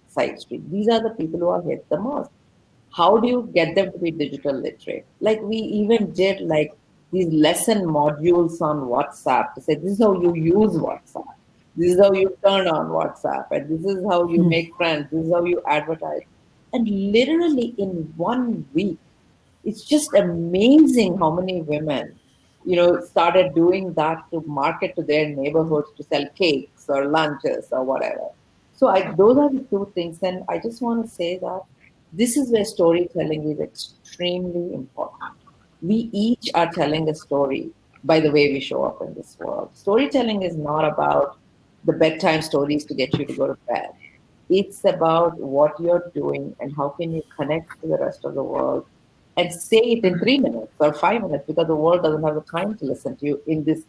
side street. These are the people who are hit the most. How do you get them to be digital literate? Like we even did like these lesson modules on WhatsApp to say, this is how you use WhatsApp. This is how you turn on WhatsApp. And this is how you make friends. This is how you advertise. And literally in 1 week, it's just amazing how many women, started doing that to market to their neighborhoods to sell cakes or lunches or whatever. So those are the two things. And I just want to say that this is where storytelling is extremely important. We each are telling a story by the way we show up in this world. Storytelling is not about the bedtime stories to get you to go to bed. It's about what you're doing and how can you connect to the rest of the world and say it in 3 minutes or 5 minutes, because the world doesn't have the time to listen to you in this,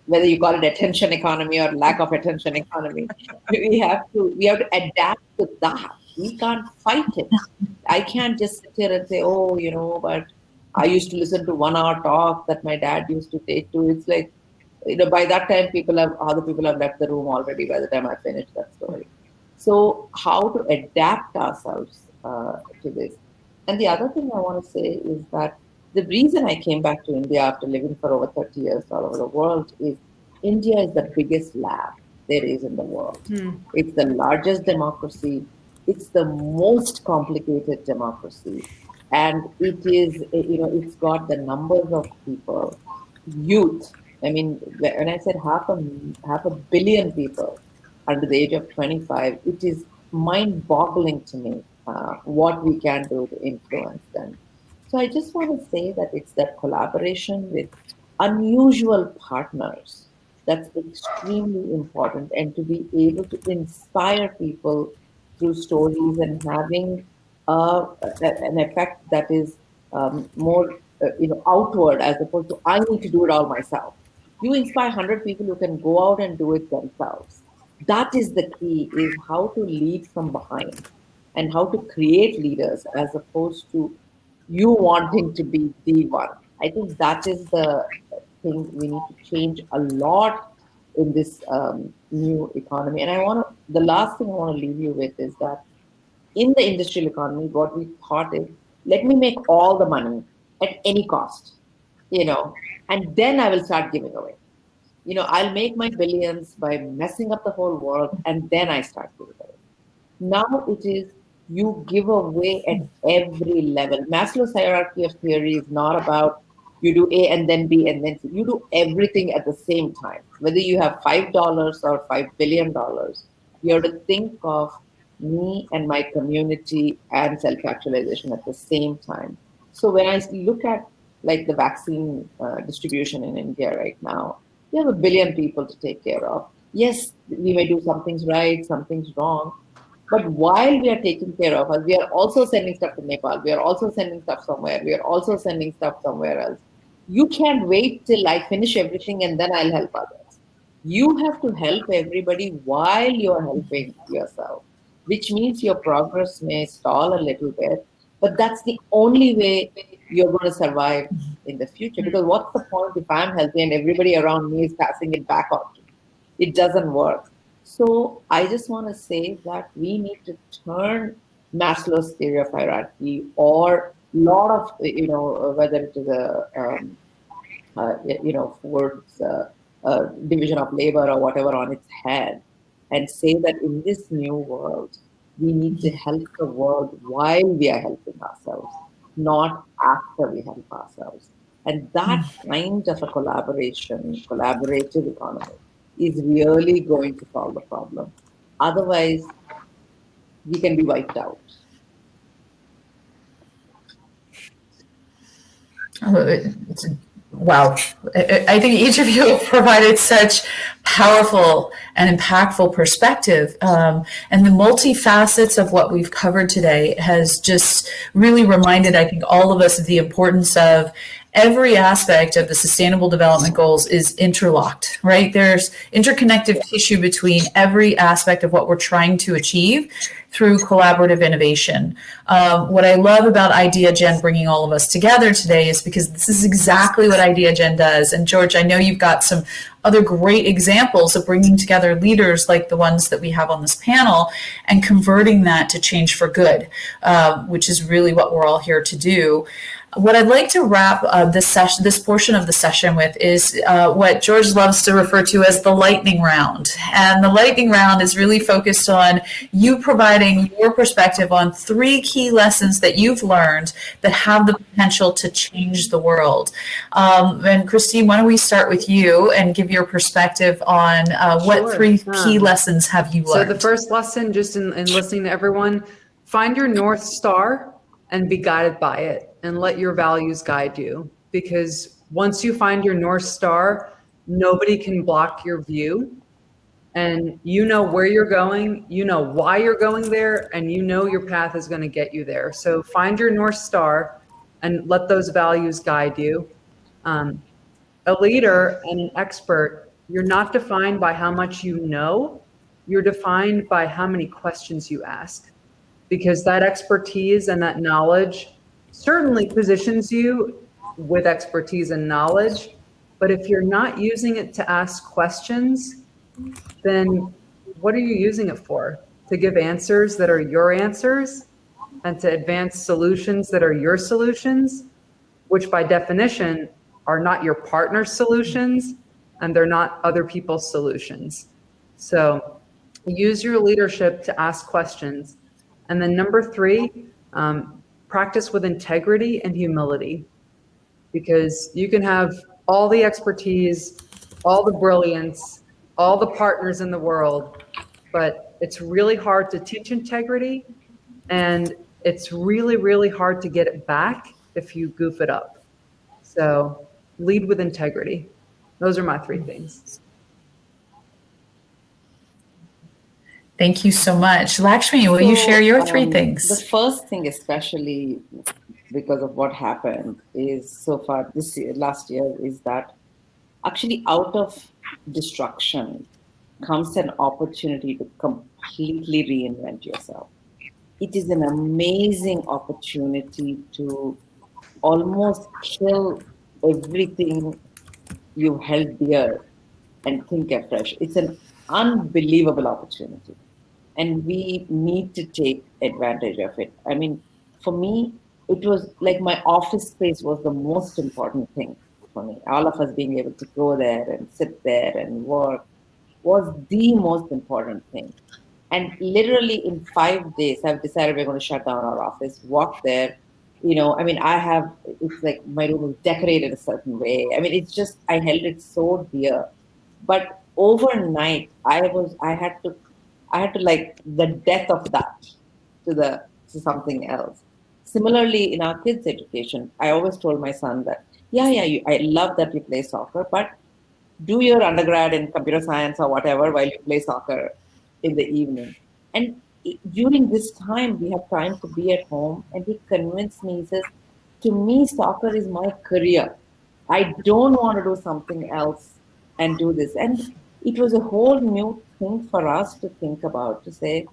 whether you call it attention economy or lack of attention economy. We have to adapt to that. We can't fight it. I can't just sit here and say, oh, but I used to listen to 1 hour talk that my dad used to take to. It's like, by that time, other people have left the room already by the time I finish that story. So how to adapt ourselves to this. And the other thing I want to say is that the reason I came back to India after living for over 30 years all over the world is India is the biggest lab there is in the world. It's the largest democracy. It's the most complicated democracy. And it is, it's got the numbers of people, youth. I mean, when I said half a billion people under the age of 25, it is mind-boggling to me what we can do to influence them. So I just want to say that it's that collaboration with unusual partners that's extremely important, and to be able to inspire people through stories and having an effect that is more outward, as opposed to I need to do it all myself. You inspire 100 people who can go out and do it themselves. That is the key, is how to lead from behind and how to create leaders as opposed to you wanting to be the one. I think that is the thing we need to change a lot in this new economy. And the last thing I want to leave you with is that in the industrial economy, what we thought is, let me make all the money at any cost, and then I will start giving away. I'll make my billions by messing up the whole world, and then I start giving away. Now it is, you give away at every level. Maslow's hierarchy of theory is not about you do A and then B and then C. You do everything at the same time. Whether you have $5 or $5 billion, you have to think of me and my community and self-actualization at the same time. So when I look at like the vaccine distribution in India right now, we have 1 billion people to take care of. Yes, we may do some things right, some things wrong. But while we are taking care of us, we are also sending stuff to Nepal. We are also sending stuff somewhere. We are also sending stuff somewhere else. You can't wait till I finish everything and then I'll help others. You have to help everybody while you're helping yourself, which means your progress may stall a little bit, but that's the only way you're going to survive in the future. Because what's the point if I'm healthy and everybody around me is passing it back on to me? It doesn't work. So I just want to say that we need to turn Maslow's theory of hierarchy or a lot of, whether it is Ford's division of labor or whatever on its head, and say that in this new world, we need to help the world while we are helping ourselves, not after we help ourselves. And that kind of a collaborative economy is really going to solve the problem. Otherwise, we can be wiped out. Wow. I think each of you have provided such powerful and impactful perspective. And the multifacets of what we've covered today has just really reminded, I think, all of us of the importance of every aspect of the Sustainable Development Goals is interlocked, right? There's interconnective tissue between every aspect of what we're trying to achieve through collaborative innovation. What I love about IdeaGen bringing all of us together today is because this is exactly what IdeaGen does. And George, I know you've got some other great examples of bringing together leaders like the ones that we have on this panel and converting that to change for good, which is really what we're all here to do. What I'd like to wrap this portion of the session with is what George loves to refer to as the lightning round. And the lightning round is really focused on you providing your perspective on 3 key lessons that you've learned that have the potential to change the world. And Christine, why don't we start with you and give your perspective on what 3 key lessons have you learned? So the first lesson, just in listening to everyone, find your North Star and be guided by it. And let your values guide you, because once you find your North Star, nobody can block your view, and you know where you're going, you know why you're going there, and you know your path is going to get you there. So find your North Star and let those values guide you. A leader and an expert, you're not defined by how much you know, you're defined by how many questions you ask, because that expertise and that knowledge certainly positions you with expertise and knowledge. But if you're not using it to ask questions, then what are you using it for? To give answers that are your answers and to advance solutions that are your solutions, which by definition are not your partner's solutions and they're not other people's solutions. So use your leadership to ask questions. And then number 3, practice with integrity and humility, because you can have all the expertise, all the brilliance, all the partners in the world, but it's really hard to teach integrity, and it's really, really hard to get it back if you goof it up. So lead with integrity. Those are my 3 things. Thank you so much. Lakshmi, will you share your 3 things? The first thing, especially because of what happened, is so far last year, is that actually out of destruction comes an opportunity to completely reinvent yourself. It is an amazing opportunity to almost kill everything you held dear and think afresh. It's an unbelievable opportunity, and we need to take advantage of it. I mean, for me, it was like my office space was the most important thing for me. All of us being able to go there and sit there and work was the most important thing. And literally in 5 days, I've decided we're going to shut down our office, walk there. I mean, it's like my room is decorated a certain way. I mean, it's just, I held it so dear. But overnight, I had to like the death of that to something else. Similarly, in our kids' education, I always told my son that, I love that you play soccer, but do your undergrad in computer science or whatever while you play soccer in the evening. And during this time, we have time to be at home. And he convinced me, he says, to me, soccer is my career. I don't want to do something else and do this. And it was a whole new thing for us to think about, to say,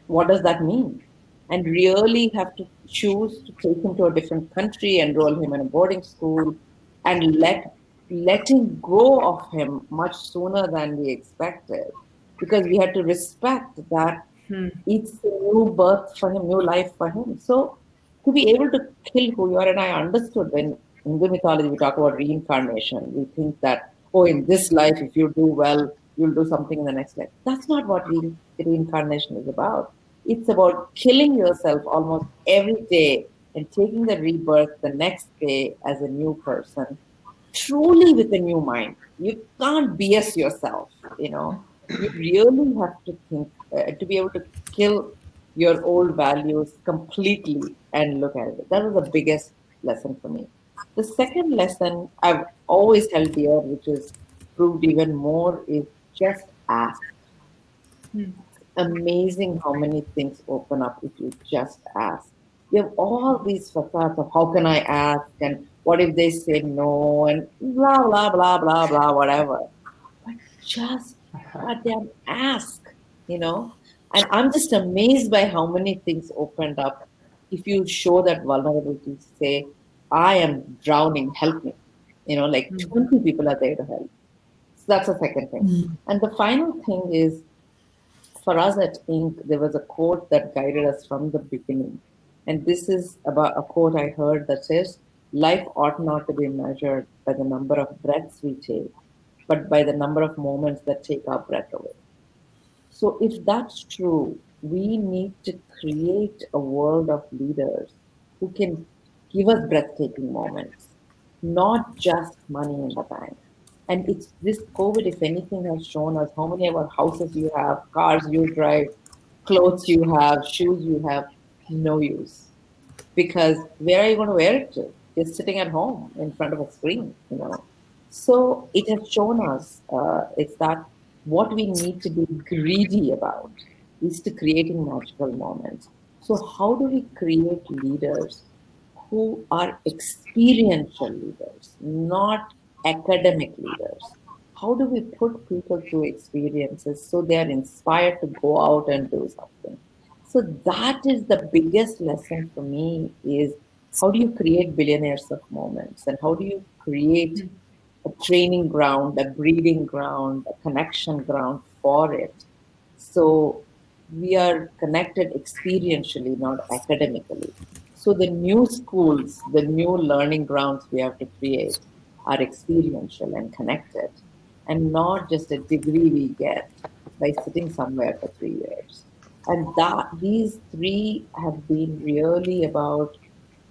what does that mean? And really have to choose to take him to a different country, enroll him in a boarding school, and letting go of him much sooner than we expected, because we had to respect that it's a new birth for him, new life for him. So to be able to kill who you are, and I understood when in Hindu mythology we talk about reincarnation, we think that, in this life, if you do well, you'll do something in the next life. That's not what reincarnation is about. It's about killing yourself almost every day and taking the rebirth the next day as a new person, truly with a new mind. You can't BS yourself, You really have to think, to be able to kill your old values completely and look at it. That was the biggest lesson for me. The second lesson I've always held dear, which is proved even more, is just ask. Amazing how many things open up if you just ask. You have all these facades of how can I ask, and what if they say no, and blah, blah, blah, blah, blah, whatever. But just goddamn ask, And I'm just amazed by how many things opened up if you show that vulnerability, say, I am drowning, help me. 20 people are there to help. So that's the second thing. And the final thing is, for us at Inc., there was a quote that guided us from the beginning. And this is about a quote I heard that says, life ought not to be measured by the number of breaths we take, but by the number of moments that take our breath away. So if that's true, we need to create a world of leaders who can give us breathtaking moments, not just money in the bank. And it's this COVID, if anything, has shown us how many of our houses you have, cars you drive, clothes you have, shoes you have, no use. Because where are you going to wear it to? You're sitting at home in front of a screen, So it has shown us it's that what we need to be greedy about is to creating magical moments. So how do we create leaders who are experiential leaders, not academic leaders. How do we put people through experiences so they are inspired to go out and do something? So that is the biggest lesson for me is how do you create billionaires of moments, and how do you create a training ground, a breeding ground, a connection ground for it. So we are connected experientially, not academically. So the new schools, the new learning grounds we have to create are experiential and connected, and not just a degree we get by sitting somewhere for 3 years. And that these three have been really about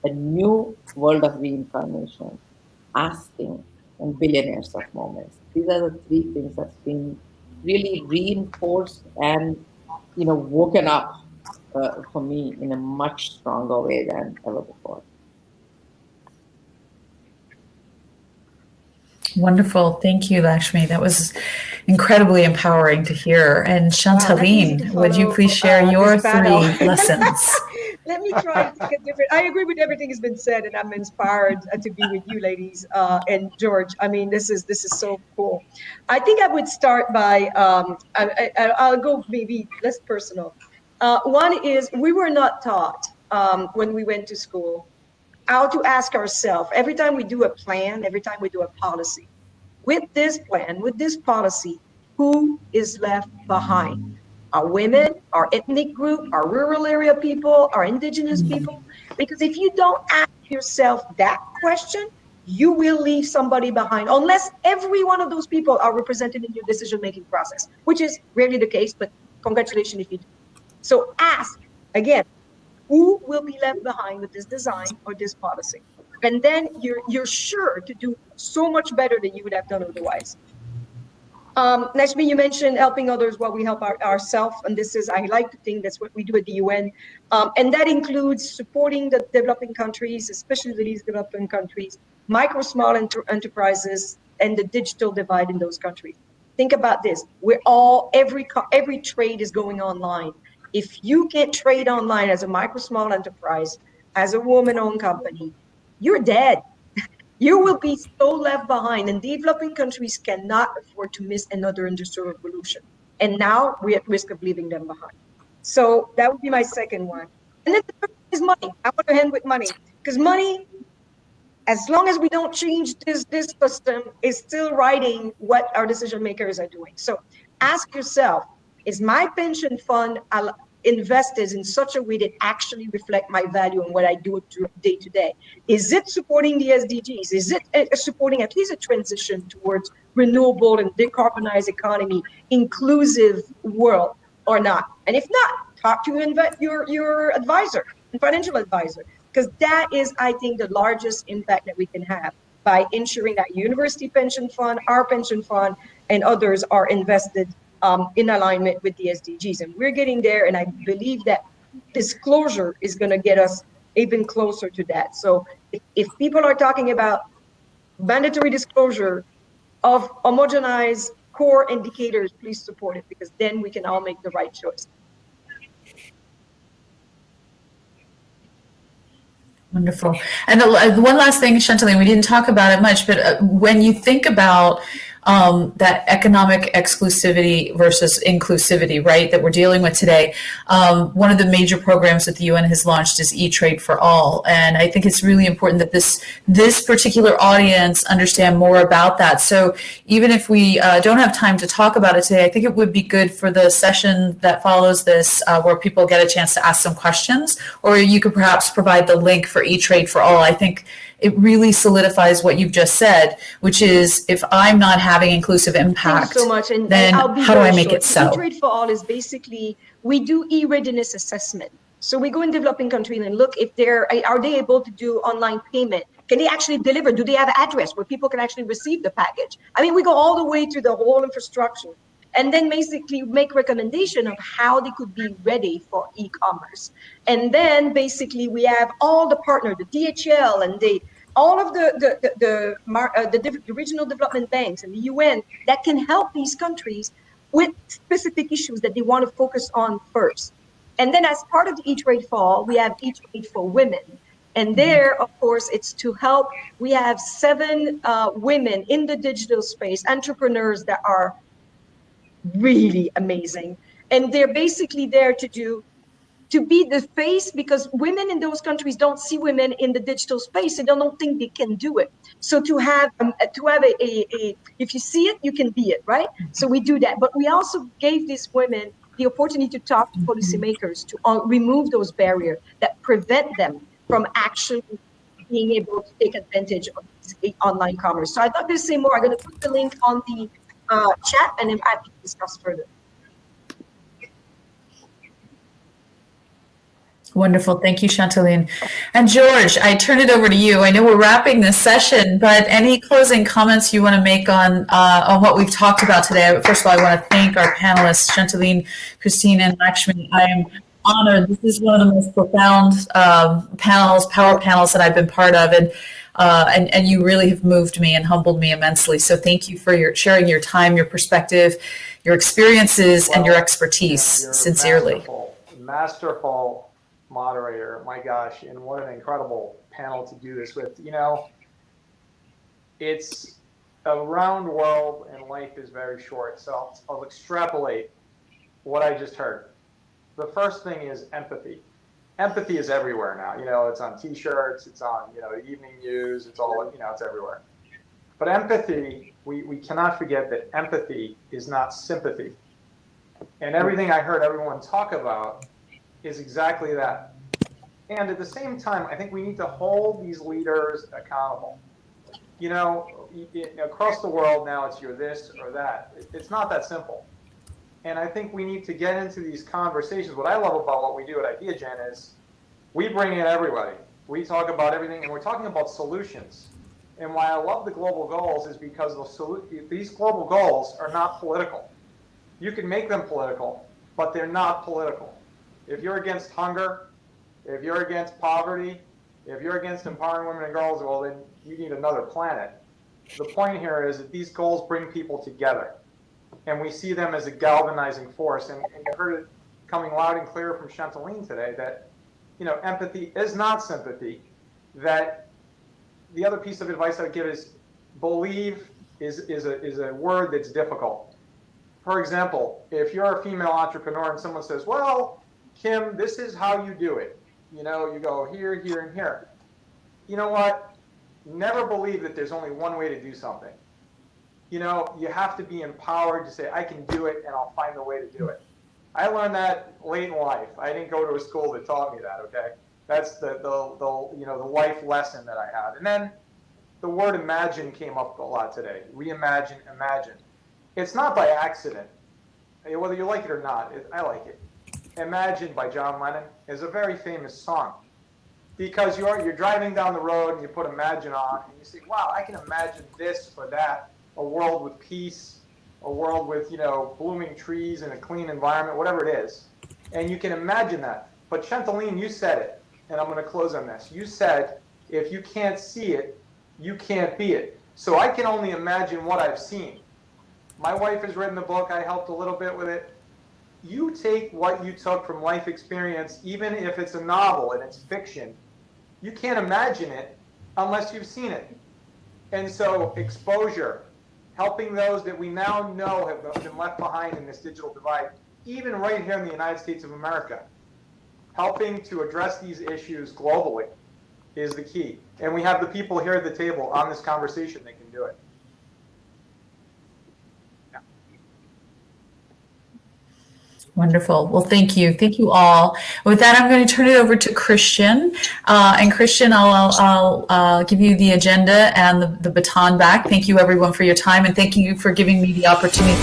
a new world of reincarnation, asking, and billionaires of moments. These are the three things that's been really reinforced and woken up for me in a much stronger way than ever before. Wonderful. Thank you, Lakshmi. That was incredibly empowering to hear. And Chantaline, would you please share your three lessons? Let me try to get different. I agree with everything that's been said, and I'm inspired to be with you, ladies, and George. I mean, this is so cool. I think I would start by I'll go maybe less personal. One is we were not taught when we went to school how to ask ourselves every time we do a plan, every time we do a policy. With this plan, with this policy, who is left behind? Our women, our ethnic group, our rural area people, our indigenous people? Because if you don't ask yourself that question, you will leave somebody behind, unless every one of those people are represented in your decision-making process, which is rarely the case, but congratulations if you do. So ask, again, who will be left behind with this design or this policy? And then you're sure to do so much better than you would have done otherwise. Lakshmi, you mentioned helping others while we help ourselves, and this is, I like to think that's what we do at the UN, and that includes supporting the developing countries, especially the least developing countries, micro, small enterprises, and the digital divide in those countries. Think about this: every trade is going online. If you can't trade online as a micro, small enterprise, as a woman-owned company, you're dead. You will be so left behind, and developing countries cannot afford to miss another industrial revolution. And now we're at risk of leaving them behind. So that would be my second one. And then the third is money. I want to end with money, because money, as long as we don't change this system, is still writing what our decision makers are doing. So ask yourself, is my pension fund invested in such a way that actually reflect my value and what I do day to day? Is it supporting the SDGs? Is it supporting at least a transition towards renewable and decarbonized economy, inclusive world, or not? And if not, talk to your advisor and financial advisor, because that is, I think, the largest impact that we can have by ensuring that university pension fund, our pension fund, and others are invested in alignment with the SDGs. And we're getting there, and I believe that disclosure is going to get us even closer to that. So if people are talking about mandatory disclosure of homogenized core indicators, please support it, because then we can all make the right choice. Wonderful. And the one last thing, Chantaline, we didn't talk about it much, but when you think about that economic exclusivity versus inclusivity, right, that we're dealing with today, one of the major programs that the UN has launched is E-Trade for All. And I think it's really important that this particular audience understand more about that. So even if we don't have time to talk about it today, I think it would be good for the session that follows this, where people get a chance to ask some questions, or you could perhaps provide the link for E-Trade for All. I think it really solidifies what you've just said, which is, if I'm not having inclusive impact, so much, and then how do I make it so? E-Trade for All is basically, we do e-readiness assessment. So we go in developing countries and look if are they able to do online payment? Can they actually deliver? Do they have an address where people can actually receive the package? I mean, we go all the way through the whole infrastructure, and then basically make recommendation of how they could be ready for e-commerce. And then basically we have all the partners, the DHL and all of the regional development banks and the UN that can help these countries with specific issues that they want to focus on first. And then as part of the E-Trade for All, we have E-Trade for Women. And there, of course, it's to help. We have 7 women in the digital space, entrepreneurs that are really amazing. And they're basically there to be the face, because women in those countries don't see women in the digital space. They don't think they can do it. So to have a if you see it, you can be it, right? So we do that. But we also gave these women the opportunity to talk to policymakers to remove those barriers that prevent them from actually being able to take advantage of online commerce. So I'd like to say more. I'm going to put the link on the chat, and I'm happy to discuss further. Wonderful. Thank you, Chantaline. And George, I turn it over to you. I know we're wrapping this session, but any closing comments you want to make on what we've talked about today? First of all, I want to thank our panelists, Chantaline, Christine, and Lakshmi. I am honored. This is one of the most profound power panels that I've been part of, and you really have moved me and humbled me immensely. So thank you for sharing your time, your perspective, your experiences, and your expertise. Sincerely. Masterful moderator, my gosh, and what an incredible panel to do this with. You know, it's a round world and life is very short, so I'll extrapolate what I just heard. The first thing is empathy. Empathy is everywhere now. You know, it's on t-shirts, it's on, you know, the evening news, it's all, you know, it's everywhere. But empathy, we cannot forget that empathy is not sympathy. And everything I heard everyone talk about is exactly that. And at the same time, I think we need to hold these leaders accountable. You know, across the world now, it's you're this or that. It's not that simple. And I think we need to get into these conversations. What I love about what we do at IdeaGen is we bring in everybody. We talk about everything, and we're talking about solutions. And why I love the global goals is because these global goals are not political. You can make them political, but they're not political. If you're against hunger, if you're against poverty, if you're against empowering women and girls, well, then you need another planet. The point here is that these goals bring people together, and we see them as a galvanizing force. And you heard it coming loud and clear from Chantaline today that, you know, empathy is not sympathy. That the other piece of advice I would give is believe is a word that's difficult. For example, if you're a female entrepreneur and someone says, well, Kim, this is how you do it. You know, you go here, here, and here. You know what? Never believe that there's only one way to do something. You know, you have to be empowered to say, I can do it, and I'll find the way to do it. I learned that late in life. I didn't go to a school that taught me that, okay? That's the life lesson that I had. And then the word imagine came up a lot today. Reimagine, imagine. It's not by accident. Whether you like it or not, I like it. Imagine by John Lennon is a very famous song because you're driving down the road and you put Imagine on and you say, wow, I can imagine this or that, a world with peace, a world with, you know, blooming trees and a clean environment, whatever it is. And you can imagine that. But Chantaline, you said it, and I'm going to close on this. You said, if you can't see it, you can't be it. So I can only imagine what I've seen. My wife has written the book. I helped a little bit with it. You take what you took from life experience, even if it's a novel and it's fiction, you can't imagine it unless you've seen it. And so exposure, helping those that we now know have been left behind in this digital divide, even right here in the United States of America, helping to address these issues globally is the key. And we have the people here at the table on this conversation that can do it. Wonderful. Well, thank you. Thank you all. With that, I'm going to turn it over to Christian. And Christian, I'll give you the agenda and the baton back. Thank you, everyone, for your time. And thank you for giving me the opportunity